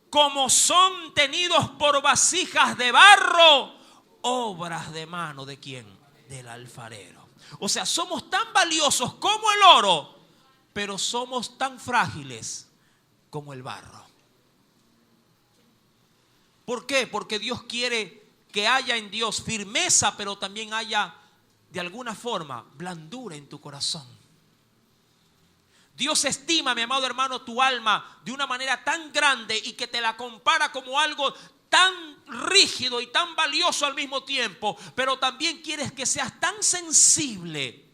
como son tenidos por vasijas de barro, obras de mano ¿de quién? Del alfarero. O sea, somos tan valiosos como el oro, pero somos tan frágiles como el barro. ¿Por qué? Porque Dios quiere que haya en Dios firmeza, pero también haya de alguna forma blandura en tu corazón. Dios estima, mi amado hermano, tu alma de una manera tan grande y que te la compara como algo tan rígido y tan valioso al mismo tiempo, pero también quieres que seas tan sensible,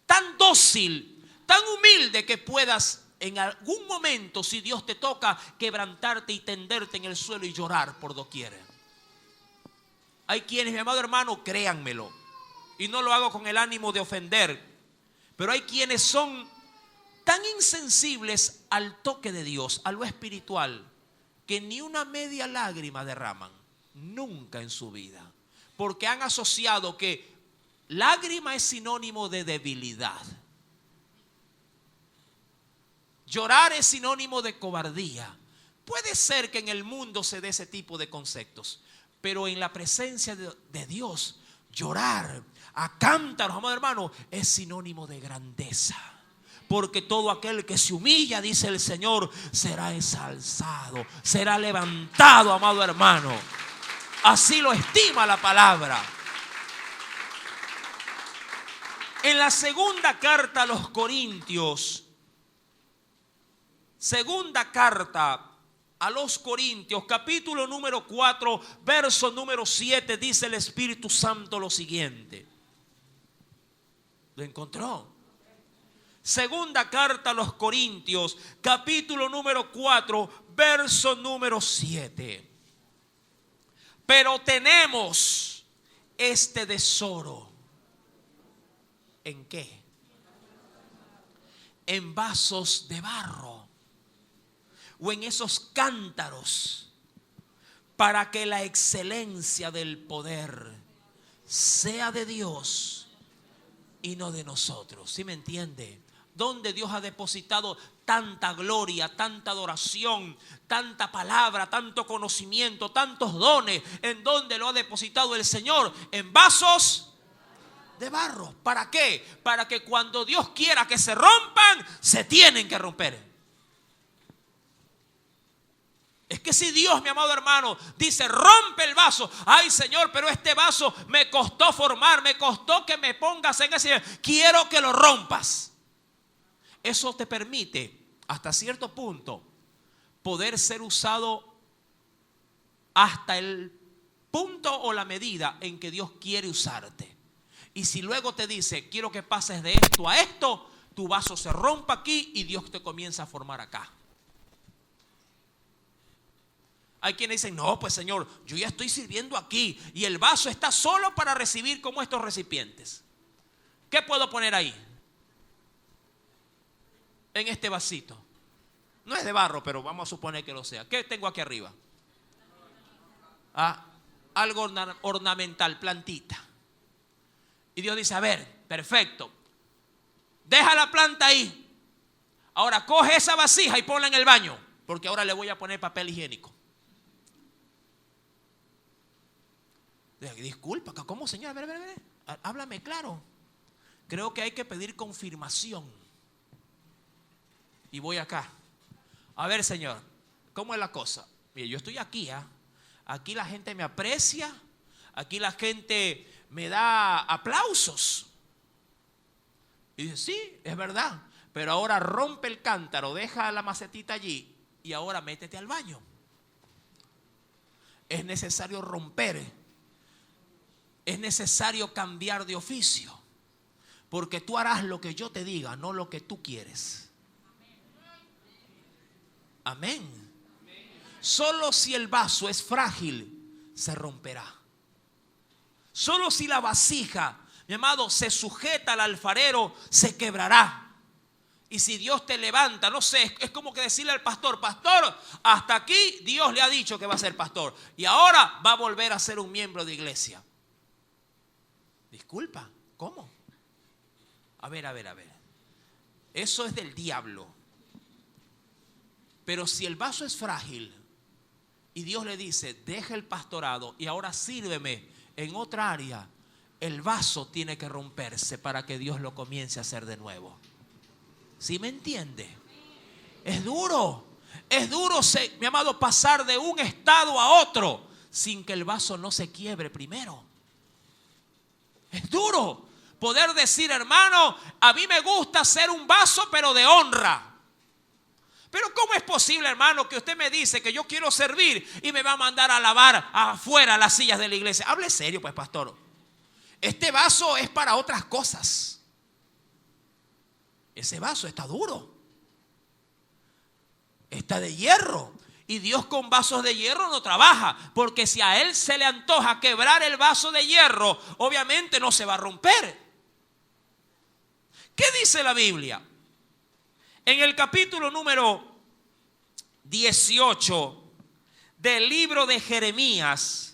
tan dócil, tan humilde que puedas en algún momento, si Dios te toca, quebrantarte y tenderte en el suelo y llorar por doquier. Hay quienes, mi amado hermano, créanmelo, y no lo hago con el ánimo de ofender, pero hay quienes son tan insensibles al toque de Dios, a lo espiritual, que ni una media lágrima derraman, nunca en su vida, porque han asociado que lágrima es sinónimo de debilidad. Llorar es sinónimo de cobardía. Puede ser que en el mundo se dé ese tipo de conceptos, pero en la presencia de Dios, llorar a cántaros, amado hermano, es sinónimo de grandeza. Porque todo aquel que se humilla, dice el Señor, será ensalzado, será levantado, amado hermano. Así lo estima la palabra. En la segunda carta a los Corintios, segunda carta a los Corintios, capítulo número 4, verso número 7, dice el Espíritu Santo lo siguiente. ¿Lo encontró? Segunda carta a los Corintios, capítulo número 4, verso número 7. Pero tenemos este tesoro. ¿En qué? En vasos de barro, o en esos cántaros, para que la excelencia del poder sea de Dios y no de nosotros. ¿Sí me entiende? Donde Dios ha depositado tanta gloria, tanta adoración, tanta palabra, tanto conocimiento, tantos dones, en donde lo ha depositado el Señor, en vasos de barro. ¿Para qué? Para que cuando Dios quiera que se rompan, se tienen que romper. Es que si Dios, mi amado hermano, dice rompe el vaso, ay Señor, pero este vaso me costó formar, me costó que me pongas en ese, quiero que lo rompas. Eso te permite hasta cierto punto poder ser usado hasta el punto o la medida en que Dios quiere usarte. Y si luego te dice quiero que pases de esto a esto, tu vaso se rompa aquí y Dios te comienza a formar acá. Hay quienes dicen, no, pues Señor, yo ya estoy sirviendo aquí y el vaso está solo para recibir como estos recipientes. ¿Qué puedo poner ahí? En este vasito. No es de barro, pero vamos a suponer que lo sea. ¿Qué tengo aquí arriba? Algo ornamental, plantita. Y Dios dice, a ver, perfecto. Deja la planta ahí. Ahora coge esa vasija y ponla en el baño, porque ahora le voy a poner papel higiénico. Disculpa, ¿cómo, Señor? A ver, háblame claro. Creo que hay que pedir confirmación. Y voy acá. A ver, Señor, ¿cómo es la cosa? Mire, yo estoy aquí, aquí la gente me aprecia, aquí la gente me da aplausos. Y dice, sí, es verdad, pero ahora rompe el cántaro, deja la macetita allí y ahora métete al baño. Es necesario romper. Es necesario cambiar de oficio, porque tú harás lo que yo te diga, no lo que tú quieres. Amén. Solo si el vaso es frágil, se romperá. Solo si la vasija, mi amado, se sujeta al alfarero, se quebrará. Y si Dios te levanta, no sé, es como que decirle al pastor, pastor, hasta aquí Dios le ha dicho que va a ser pastor. Y ahora va a volver a ser un miembro de iglesia. Disculpa, ¿cómo? A ver. Eso es del diablo. Pero si el vaso es frágil y Dios le dice, deja el pastorado y ahora sírveme en otra área, el vaso tiene que romperse para que Dios lo comience a hacer de nuevo. ¿Sí me entiende? Es duro, mi amado, pasar de un estado a otro sin que el vaso no se quiebre primero. Es duro poder decir, hermano, a mí me gusta ser un vaso pero de honra. Pero ¿cómo es posible, hermano, que usted me dice que yo quiero servir y me va a mandar a lavar afuera las sillas de la iglesia? Hable serio, pues, pastor. Este vaso es para otras cosas. Ese vaso está duro. Está de hierro. Y Dios con vasos de hierro no trabaja. Porque si a Él se le antoja quebrar el vaso de hierro, obviamente no se va a romper. ¿Qué dice la Biblia? En el capítulo número 18 del libro de Jeremías.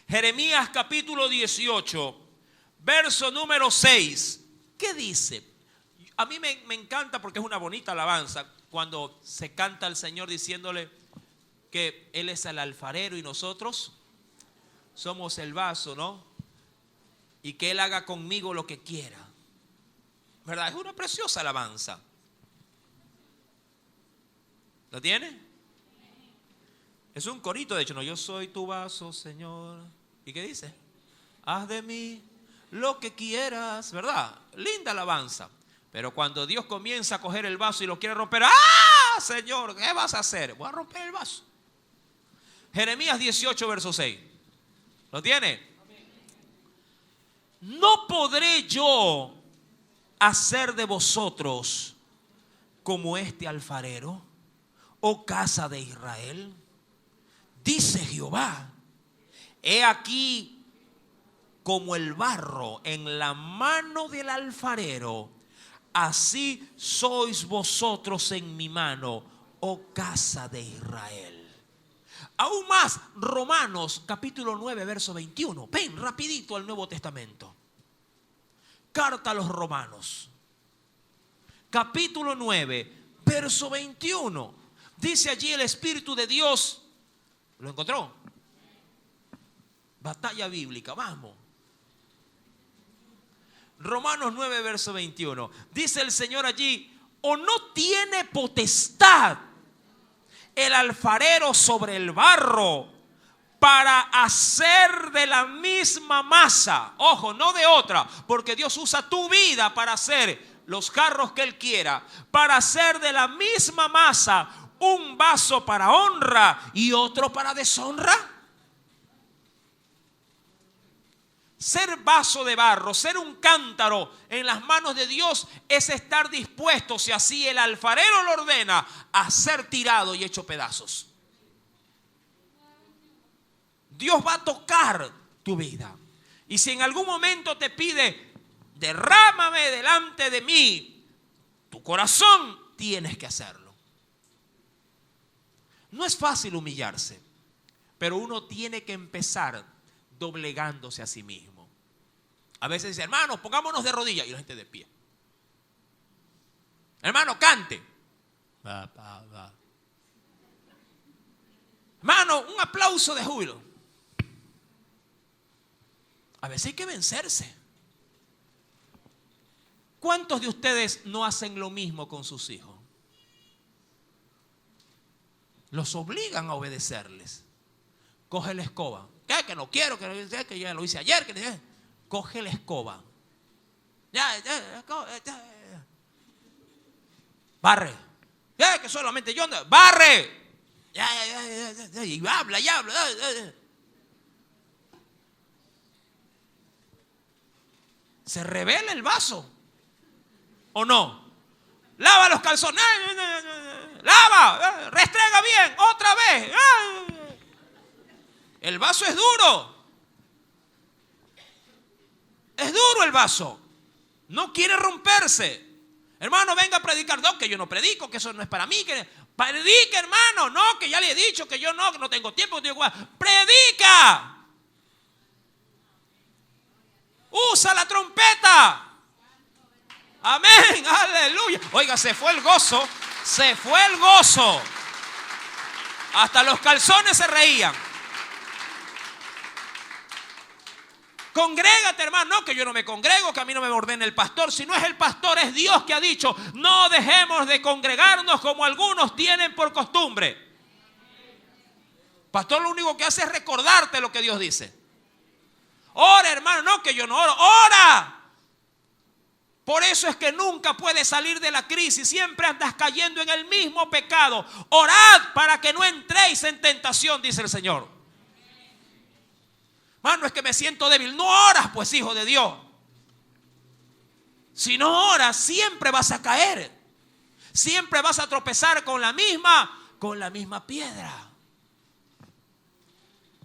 Jeremías capítulo 18, verso número 6. ¿Qué dice? A mí me encanta porque es una bonita alabanza cuando se canta al Señor diciéndole que Él es el alfarero y nosotros somos el vaso, ¿no? Y que Él haga conmigo lo que quiera. ¿Verdad? Es una preciosa alabanza. ¿Lo tiene? Es un corito, de hecho, no, yo soy tu vaso, Señor. ¿Y qué dice? Haz de mí lo que quieras, ¿verdad? Linda alabanza. Pero cuando Dios comienza a coger el vaso y lo quiere romper, ¡ah, Señor! ¿Qué vas a hacer? Voy a romper el vaso. Jeremías 18, verso 6. ¿Lo tiene? ¿No podré yo hacer de vosotros como este alfarero, oh casa de Israel? Dice Jehová, he aquí como el barro en la mano del alfarero, así sois vosotros en mi mano, oh casa de Israel. Aún más, Romanos capítulo 9, verso 21. Ven rapidito al Nuevo Testamento. Carta a los Romanos, capítulo 9, verso 21. Dice allí el Espíritu de Dios. ¿Lo encontró? Batalla bíblica, vamos. Romanos 9, verso 21. Dice el Señor allí, ¿o no tiene potestad el alfarero sobre el barro para hacer de la misma masa? Ojo, no de otra, porque Dios usa tu vida para hacer los jarros que Él quiera, para hacer de la misma masa un vaso para honra y otro para deshonra. Ser vaso de barro, ser un cántaro en las manos de Dios es estar dispuesto, si así el alfarero lo ordena, a ser tirado y hecho pedazos. Dios va a tocar tu vida. Y si en algún momento te pide, derrámame delante de mí, tu corazón, tienes que hacerlo. No es fácil humillarse, pero uno tiene que empezar doblegándose a sí mismo. A veces dice, hermano, pongámonos de rodillas, y la gente de pie. Hermano, cante. Hermano, un aplauso de júbilo. A veces hay que vencerse. ¿Cuántos de ustedes no hacen lo mismo con sus hijos? Los obligan a obedecerles. Coge la escoba. ¿Qué? Que no quiero, que ya lo hice ayer. Coge la escoba. Ya. Barre. Que solamente yo ando. Barre. Ya. Y habla. ¿Se revela el vaso o no? Lava los calzones. Lava. Restrega bien. Otra vez. El vaso es duro. Es duro el vaso. No quiere romperse. Hermano, venga a predicar. No, que yo no predico, que eso no es para mí. Que predique, hermano. No, que ya le he dicho que yo no tengo tiempo. Predica. Usa la trompeta. Amén, aleluya. Oiga, se fue el gozo. Se fue el gozo. Hasta los calzones se reían. Congrégate, hermano. No, que yo no me congrego, que a mí no me ordena el pastor. Si no es el pastor, es Dios que ha dicho: no dejemos de congregarnos como algunos tienen por costumbre. Pastor lo único que hace es recordarte lo que Dios dice. Ora, hermano. No, que yo no oro. Ora. Por eso es que nunca puedes salir de la crisis. Siempre andas cayendo en el mismo pecado. Orad para que no entréis en tentación, dice el Señor. Hermano, es que me siento débil. No oras, pues, hijo de Dios. Si no oras, siempre vas a caer. Siempre vas a tropezar con la misma piedra.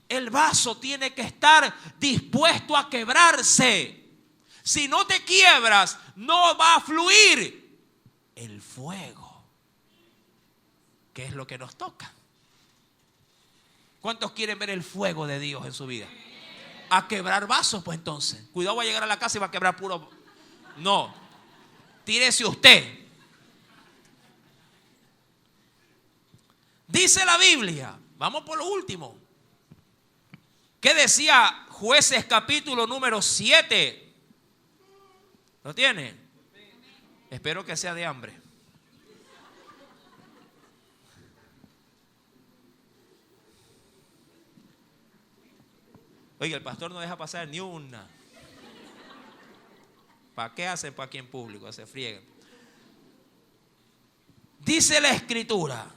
El vaso tiene que estar dispuesto a quebrarse. Si no te quiebras, no va a fluir el fuego, que es lo que nos toca. ¿Cuántos quieren ver el fuego de Dios en su vida? A quebrar vasos, pues entonces. Cuidado, va a llegar a la casa y va a quebrar puro. No, tírese usted. Dice la Biblia, vamos por lo último. ¿Qué decía Jueces capítulo número 7? ¿Lo tiene? Espero que sea de hambre. Oiga, el pastor no deja pasar ni una. ¿Para qué hacen para aquí en público? Se friegan. Dice la Escritura,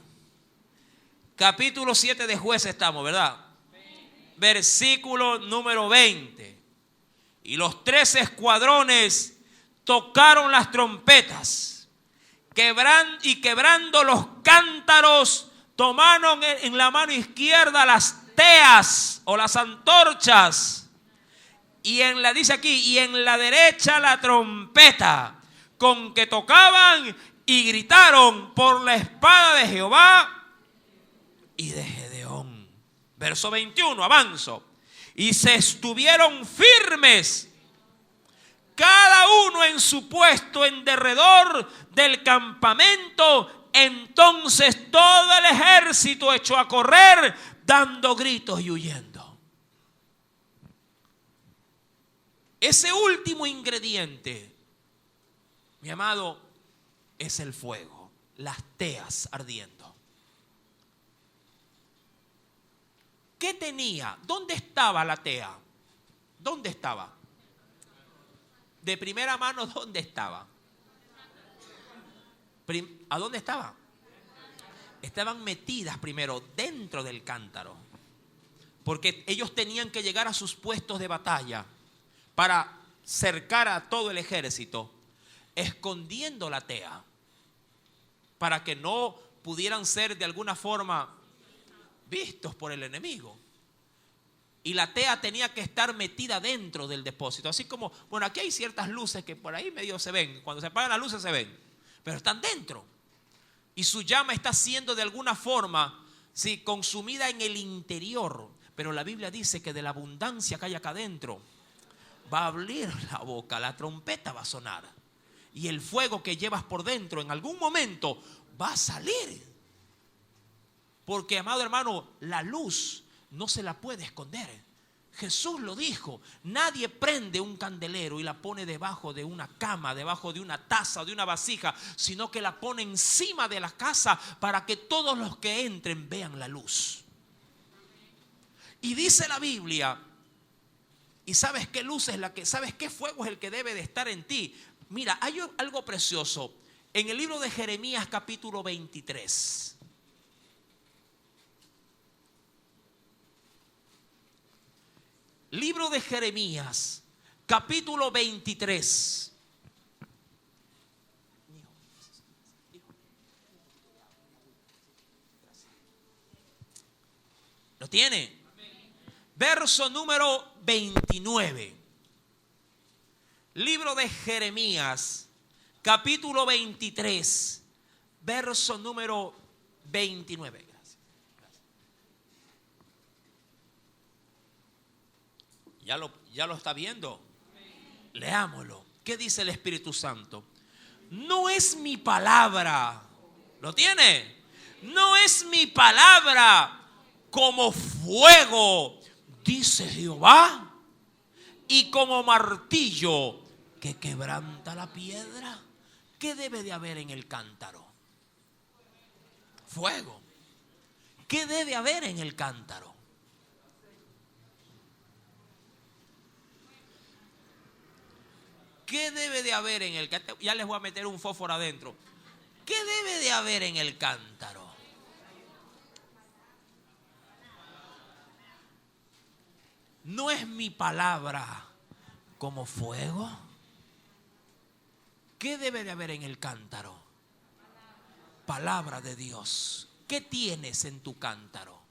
capítulo 7 de Jueces estamos, ¿verdad? Versículo número 20. Y los 13 escuadrones tocaron las trompetas, quebrando los cántaros, tomaron en la mano izquierda las teas o las antorchas, y dice aquí, y en la derecha la trompeta, con que tocaban y gritaron por la espada de Jehová y de Gedeón. Verso 21, avanzo. Y se estuvieron firmes, cada uno en su puesto en derredor del campamento. Entonces todo el ejército echó a correr, dando gritos y huyendo. Ese último ingrediente, mi amado, es el fuego, las teas ardiendo. ¿Qué tenía? ¿Dónde estaba la tea? ¿Dónde estaba? De primera mano, ¿dónde estaba? ¿A dónde estaba? Estaban metidas primero dentro del cántaro, porque ellos tenían que llegar a sus puestos de batalla para cercar a todo el ejército, escondiendo la tea, para que no pudieran ser de alguna forma vistos por el enemigo. Y la tea tenía que estar metida dentro del depósito. Así como, bueno, aquí hay ciertas luces que por ahí medio se ven. Cuando se apagan las luces se ven, pero están dentro. Y su llama está siendo de alguna forma, sí, consumida en el interior. Pero la Biblia dice que de la abundancia que hay acá adentro, va a abrir la boca, la trompeta va a sonar. Y el fuego que llevas por dentro en algún momento va a salir. Porque, amado hermano, la luz no se la puede esconder. Jesús lo dijo: nadie prende un candelero y la pone debajo de una cama, debajo de una taza o de una vasija, sino que la pone encima de la casa para que todos los que entren vean la luz. Y dice la Biblia, ¿y sabes qué luz es la que, sabes qué fuego es el que debe de estar en ti? Mira, hay algo precioso en el libro de Jeremías capítulo 23. Libro de Jeremías, capítulo 23. ¿Lo tiene? verso número 29. Libro de Jeremías, capítulo 23, verso número 29. Gracias. ¿Ya lo está viendo? Leámoslo. ¿Qué dice el Espíritu Santo? No es mi palabra. ¿Lo tiene? No es mi palabra como fuego, dice Jehová, y como martillo que quebranta la piedra. ¿Qué debe de haber en el cántaro? Fuego. ¿Qué debe haber en el cántaro? ¿Qué debe de haber en el cántaro? Ya les voy a meter un fósforo adentro. ¿Qué debe de haber en el cántaro? ¿No es mi palabra como fuego? ¿Qué debe de haber en el cántaro? Palabra de Dios. ¿Qué tienes en tu cántaro?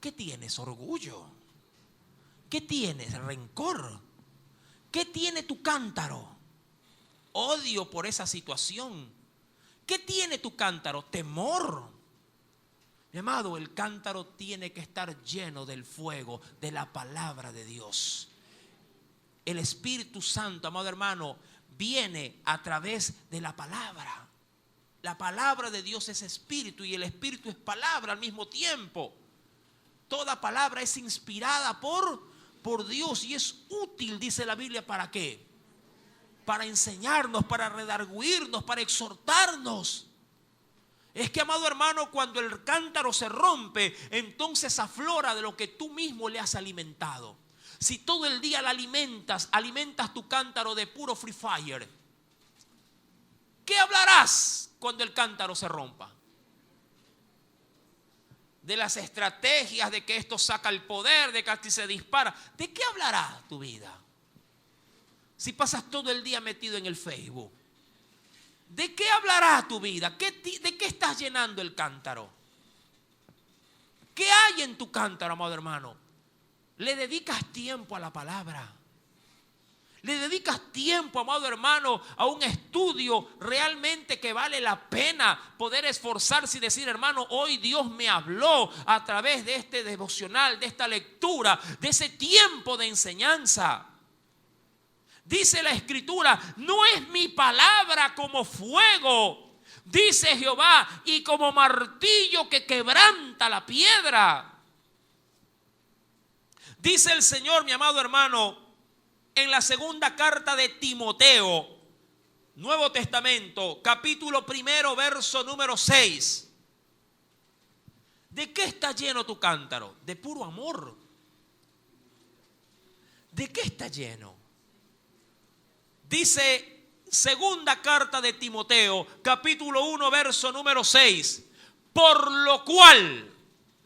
¿Qué tienes? Orgullo. ¿Qué tienes? Rencor. ¿Qué tiene tu cántaro? Odio por esa situación. ¿Qué tiene tu cántaro? Temor. Mi amado, el cántaro tiene que estar lleno del fuego, de la palabra de Dios. El Espíritu Santo, amado hermano, viene a través de la palabra. La palabra de Dios es espíritu y el espíritu es palabra al mismo tiempo. Toda palabra es inspirada por Dios y es útil, dice la Biblia, ¿para qué? Para enseñarnos, para redarguirnos, para exhortarnos. Es que, amado hermano, cuando el cántaro se rompe, entonces aflora de lo que tú mismo le has alimentado. Si todo el día la alimentas tu cántaro de puro Free Fire, ¿qué hablarás cuando el cántaro se rompa? De las estrategias, de que esto saca el poder, de que aquí se dispara. ¿De qué hablará tu vida? Si pasas todo el día metido en el Facebook, ¿de qué hablará tu vida? ¿De qué estás llenando el cántaro? ¿Qué hay en tu cántaro, amado hermano? ¿Le dedicas tiempo a la palabra? ¿Le dedicas tiempo, amado hermano, a un estudio realmente que vale la pena poder esforzarse y decir, hermano, hoy Dios me habló a través de este devocional, de esta lectura, de ese tiempo de enseñanza? Dice la Escritura, no es mi palabra como fuego, dice Jehová, y como martillo que quebranta la piedra. Dice el Señor, mi amado hermano, en la segunda carta de Timoteo, Nuevo Testamento, capítulo 1, verso número 6. ¿De qué está lleno tu cántaro? De puro amor. ¿De qué está lleno? Dice segunda carta de Timoteo, capítulo 1, verso número 6. Por lo cual,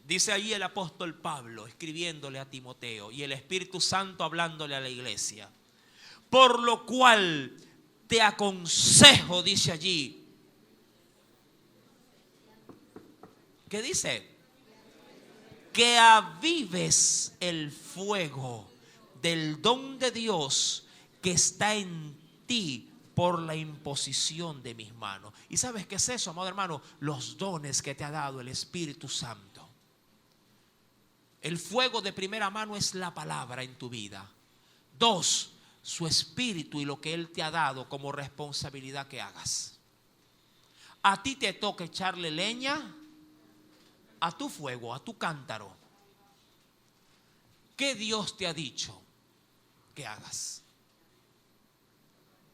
dice ahí el apóstol Pablo escribiéndole a Timoteo y el Espíritu Santo hablándole a la iglesia. Por lo cual te aconsejo, dice allí. ¿Qué dice? Que avives el fuego del don de Dios que está en ti por la imposición de mis manos. ¿Y sabes qué es eso, amado hermano? Los dones que te ha dado el Espíritu Santo. El fuego de primera mano es la palabra en tu vida. 2, su Espíritu y lo que Él te ha dado como responsabilidad que hagas. A ti te toca echarle leña a tu fuego, a tu cántaro. ¿Qué Dios te ha dicho que hagas?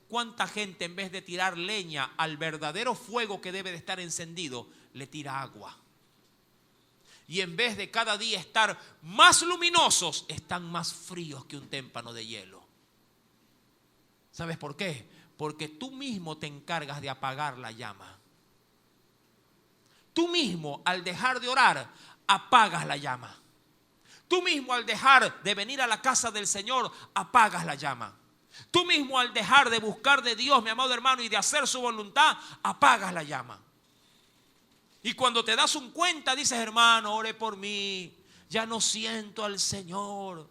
¿Cuánta gente en vez de tirar leña al verdadero fuego que debe de estar encendido, le tira agua? Y en vez de cada día estar más luminosos, están más fríos que un témpano de hielo. ¿Sabes por qué? Porque tú mismo te encargas de apagar la llama. Tú mismo, al dejar de orar, apagas la llama. Tú mismo, al dejar de venir a la casa del Señor, apagas la llama. Tú mismo, al dejar de buscar de Dios, mi amado hermano, y de hacer su voluntad, apagas la llama. Y cuando te das un cuenta, dices, hermano, ore por mí. Ya no siento al Señor.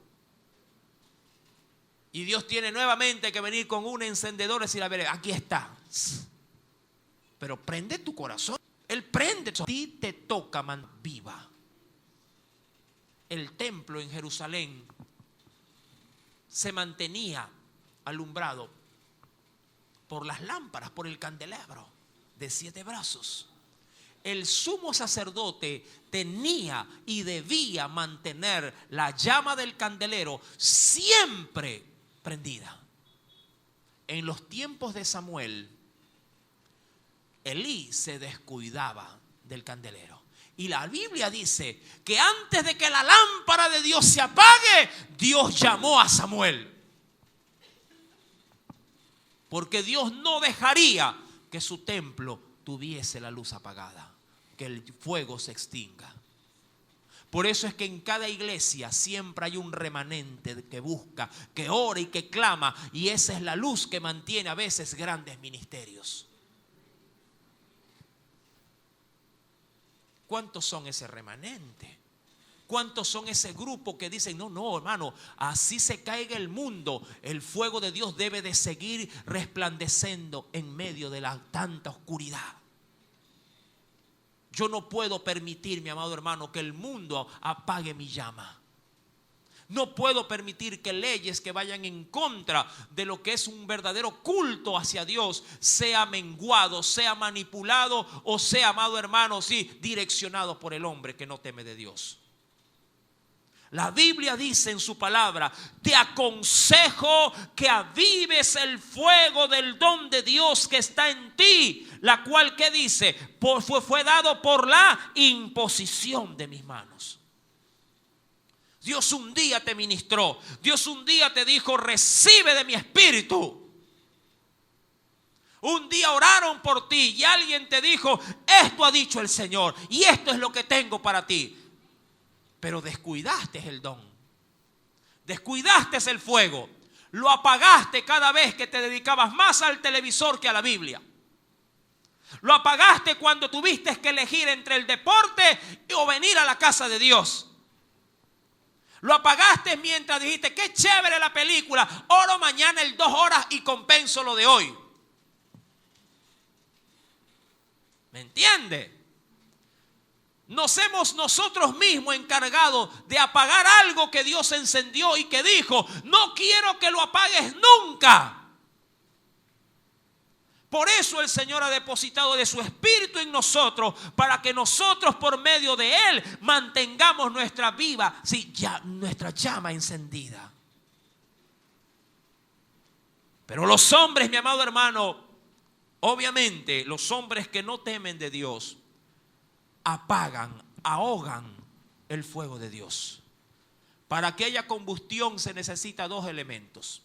Y Dios tiene nuevamente que venir con un encendedor y decir, a ver, aquí está. Pero prende tu corazón. Él prende. A ti te toca mantener viva. El templo en Jerusalén se mantenía alumbrado por las lámparas, por el candelabro de 7 brazos. El sumo sacerdote tenía y debía mantener la llama del candelero siempre prendida. En los tiempos de Samuel, Elí se descuidaba del candelero. Y la Biblia dice que antes de que la lámpara de Dios se apague, Dios llamó a Samuel. Porque Dios no dejaría que su templo tuviese la luz apagada, que el fuego se extinga. Por eso es que en cada iglesia siempre hay un remanente que busca, que ora y que clama. Y esa es la luz que mantiene a veces grandes ministerios. ¿Cuántos son ese remanente? ¿Cuántos son ese grupo que dicen, no, hermano, así se caiga el mundo, el fuego de Dios debe de seguir resplandeciendo en medio de la tanta oscuridad? Yo no puedo permitir, mi amado hermano, que el mundo apague mi llama. No puedo permitir que leyes que vayan en contra de lo que es un verdadero culto hacia Dios sea menguado, sea manipulado o sea, amado hermano, sí, direccionado por el hombre que no teme de Dios. La Biblia dice en su palabra, te aconsejo que avives el fuego del don de Dios que está en ti, la cual, ¿qué dice? Fue dado por la imposición de mis manos. Dios un día te ministró, Dios un día te dijo, recibe de mi espíritu. Un día oraron por ti y alguien te dijo, esto ha dicho el Señor y esto es lo que tengo para ti. Pero descuidaste el don, descuidaste el fuego, lo apagaste cada vez que te dedicabas más al televisor que a la Biblia. Lo apagaste cuando tuviste que elegir entre el deporte o venir a la casa de Dios. Lo apagaste mientras dijiste, qué chévere la película, oro mañana el 2 horas y compenso lo de hoy. ¿Me entiende? Nos hemos nosotros mismos encargado de apagar algo que Dios encendió y que dijo, no quiero que lo apagues nunca. Por eso el Señor ha depositado de su espíritu en nosotros, para que nosotros por medio de Él mantengamos nuestra nuestra llama encendida. Pero los hombres, mi amado hermano, obviamente los hombres que no temen de Dios, apagan, ahogan el fuego de Dios. Para aquella combustión se necesita 2 elementos.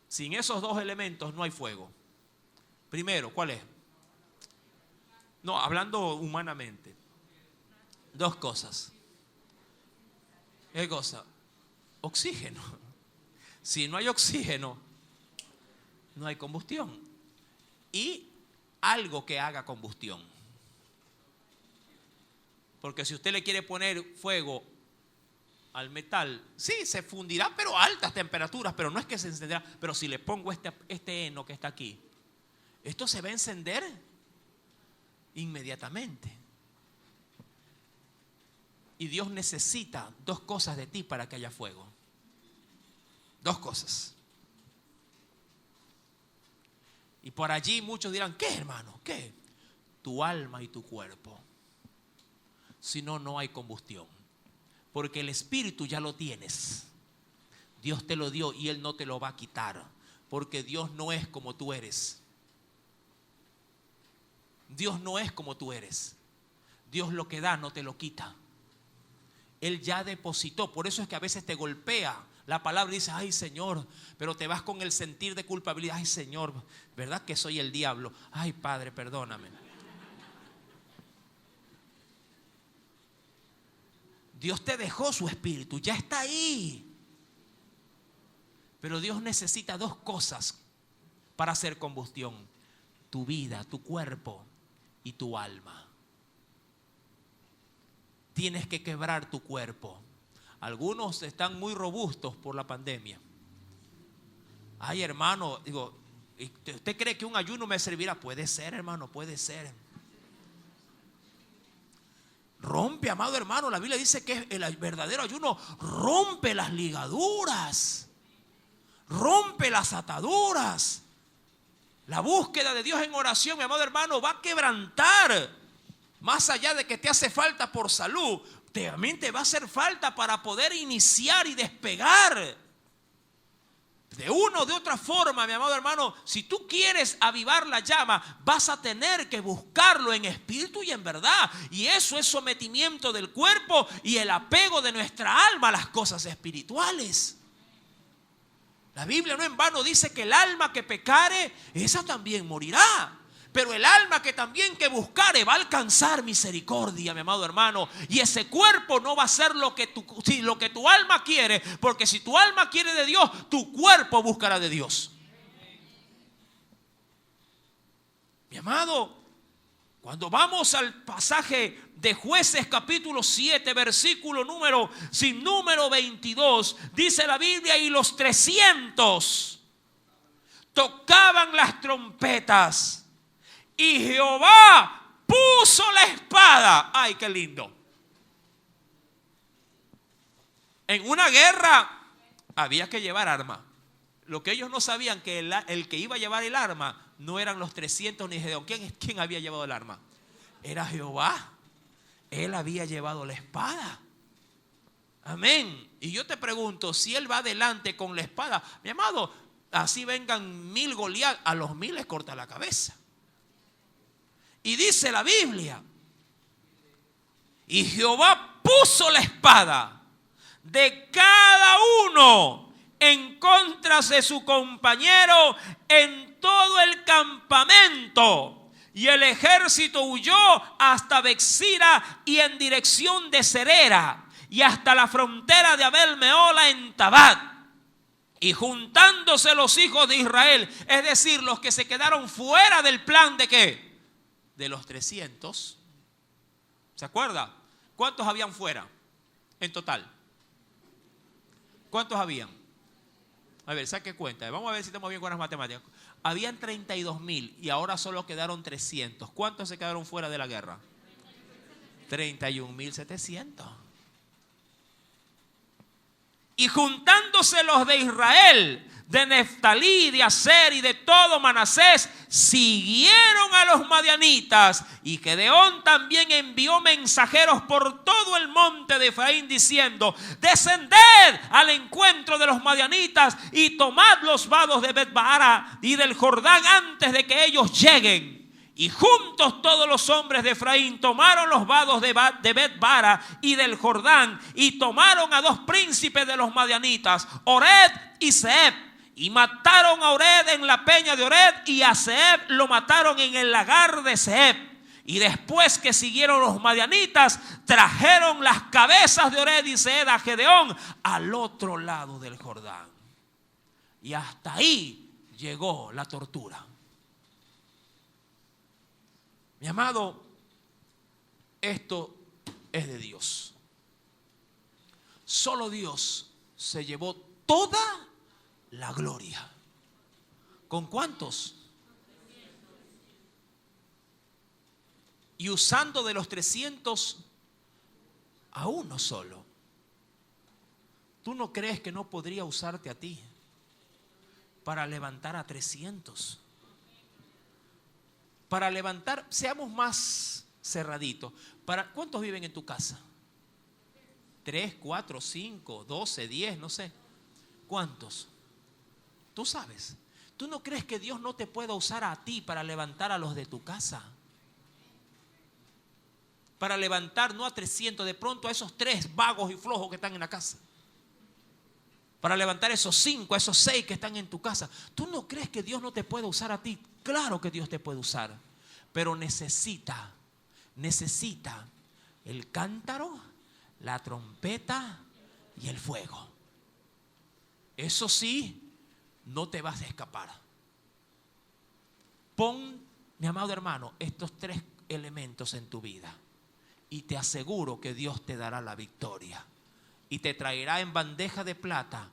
Sin esos 2 elementos no hay fuego. Primero, ¿cuál es? No, hablando humanamente. 2 cosas. ¿Qué cosa? Oxígeno. Si no hay oxígeno, no hay combustión. Y algo que haga combustión. Porque si usted le quiere poner fuego al metal, sí, se fundirá, pero a altas temperaturas, pero no es que se encenderá. Pero si le pongo este heno que está aquí, esto se va a encender inmediatamente. Y Dios necesita 2 cosas de ti para que haya fuego. 2 cosas. Y por allí muchos dirán, ¿qué, hermano? ¿Qué? Tu alma y tu cuerpo. Si no, no hay combustión. Porque el espíritu ya lo tienes. Dios te lo dio y Él no te lo va a quitar. Porque Dios no es como tú eres. Dios no es como tú eres. Dios lo que da no te lo quita. Él ya depositó. Por eso es que a veces te golpea la palabra y dices, ay Señor, pero te vas con el sentir de culpabilidad. Ay Señor, ¿verdad que soy el diablo? Ay Padre, perdóname. Dios te dejó su espíritu, ya está ahí. Pero Dios necesita 2 cosas para hacer combustión: tu vida, tu cuerpo y tu alma. tienes que quebrar tu cuerpo. Algunos están muy robustos por la pandemia. Ay, hermano, digo, ¿usted cree que un ayuno me servirá? Puede ser, hermano, puede ser. Rompe, amado hermano, la Biblia dice que el verdadero ayuno rompe las ligaduras, rompe las ataduras. La búsqueda de Dios en oración, mi amado hermano, va a quebrantar. Más allá de que te hace falta por salud, también te va a hacer falta para poder iniciar y despegar. De una o de otra forma, mi amado hermano, si tú quieres avivar la llama, vas a tener que buscarlo en espíritu y en verdad. Y eso es sometimiento del cuerpo y el apego de nuestra alma a las cosas espirituales. La Biblia no en vano dice que el alma que pecare, esa también morirá. Pero el alma que también que buscare va a alcanzar misericordia, mi amado hermano. Y ese cuerpo no va a ser lo que tu alma quiere. Porque si tu alma quiere de Dios, tu cuerpo buscará de Dios. Mi amado, cuando vamos al pasaje de Jueces capítulo 7, versículo número 22, dice la Biblia: y los 300 tocaban las trompetas. Y Jehová puso la espada. Ay, qué lindo. En una guerra había que llevar arma. Lo que ellos no sabían, que el que iba a llevar el arma no eran los 300 ni Gedeón. ¿Quién había llevado el arma? Era Jehová. Él había llevado la espada. Amén. Y yo te pregunto, si él va adelante con la espada, mi amado, así vengan 1000 Goliat, a los 1000 les corta la cabeza. Y dice la Biblia: y Jehová puso la espada de cada uno en contra de su compañero en todo el campamento. Y el ejército huyó hasta Bexira y en dirección de Serera y hasta la frontera de Abel Meola en Tabat. Y juntándose los hijos de Israel, es decir, los que se quedaron fuera del plan de ¿qué? De los 300. ¿Se acuerda? ¿Cuántos habían fuera en total? ¿Cuántos habían? A ver, saque cuenta. Vamos a ver si estamos bien con las matemáticas. Habían 32,000 y ahora solo quedaron 300. ¿Cuántos se quedaron fuera de la guerra? 31,700. Y juntándose los de Israel, de Neftalí, de Aser y de todo Manasés, siguieron a los madianitas. Y Gedeón también envió mensajeros por todo el monte de Efraín diciendo: descended al encuentro de los madianitas y tomad los vados de Bet-Baara y del Jordán antes de que ellos lleguen. Y juntos todos los hombres de Efraín tomaron los vados de Bet-Baara y del Jordán y tomaron a 2 príncipes de los madianitas, Ored y Seb. Y mataron a Ored en la peña de Ored y a Seb lo mataron en el lagar de Seb. Y después que siguieron los madianitas, trajeron las cabezas de Ored y Seb a Gedeón al otro lado del Jordán. Y hasta ahí llegó la tortura. Mi amado, esto es de Dios. Solo Dios se llevó toda la gloria. ¿Con cuántos? Y usando de los 300 a uno solo. ¿Tú no crees que no podría usarte a ti para levantar a 300? Para levantar, seamos más cerraditos. ¿Cuántos viven en tu casa? 3, 4, 5, 12, 10, no sé. ¿Cuántos? Tú sabes. ¿Tú no crees que Dios no te pueda usar a ti para levantar a los de tu casa? Para levantar no a 300, de pronto a esos 3 vagos y flojos que están en la casa. Para levantar esos 5, esos 6 que están en tu casa. ¿Tú no crees que Dios no te puede usar a ti? Claro que Dios te puede usar, pero necesita el cántaro, la trompeta y el fuego. Eso sí, no te vas a escapar. Pon, mi amado hermano, estos 3 elementos en tu vida y te aseguro que Dios te dará la victoria y te traerá en bandeja de plata,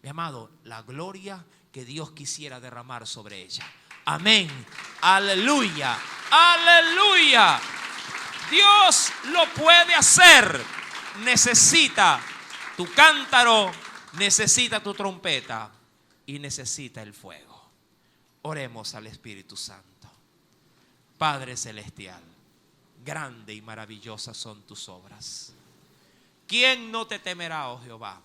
mi amado, la gloria que Dios quisiera derramar sobre ella. Amén. Aleluya. Aleluya. Dios lo puede hacer. Necesita tu cántaro, necesita tu trompeta y necesita el fuego. Oremos al Espíritu Santo. Padre celestial, grande y maravillosas son tus obras. ¿Quién no te temerá, oh Jehová?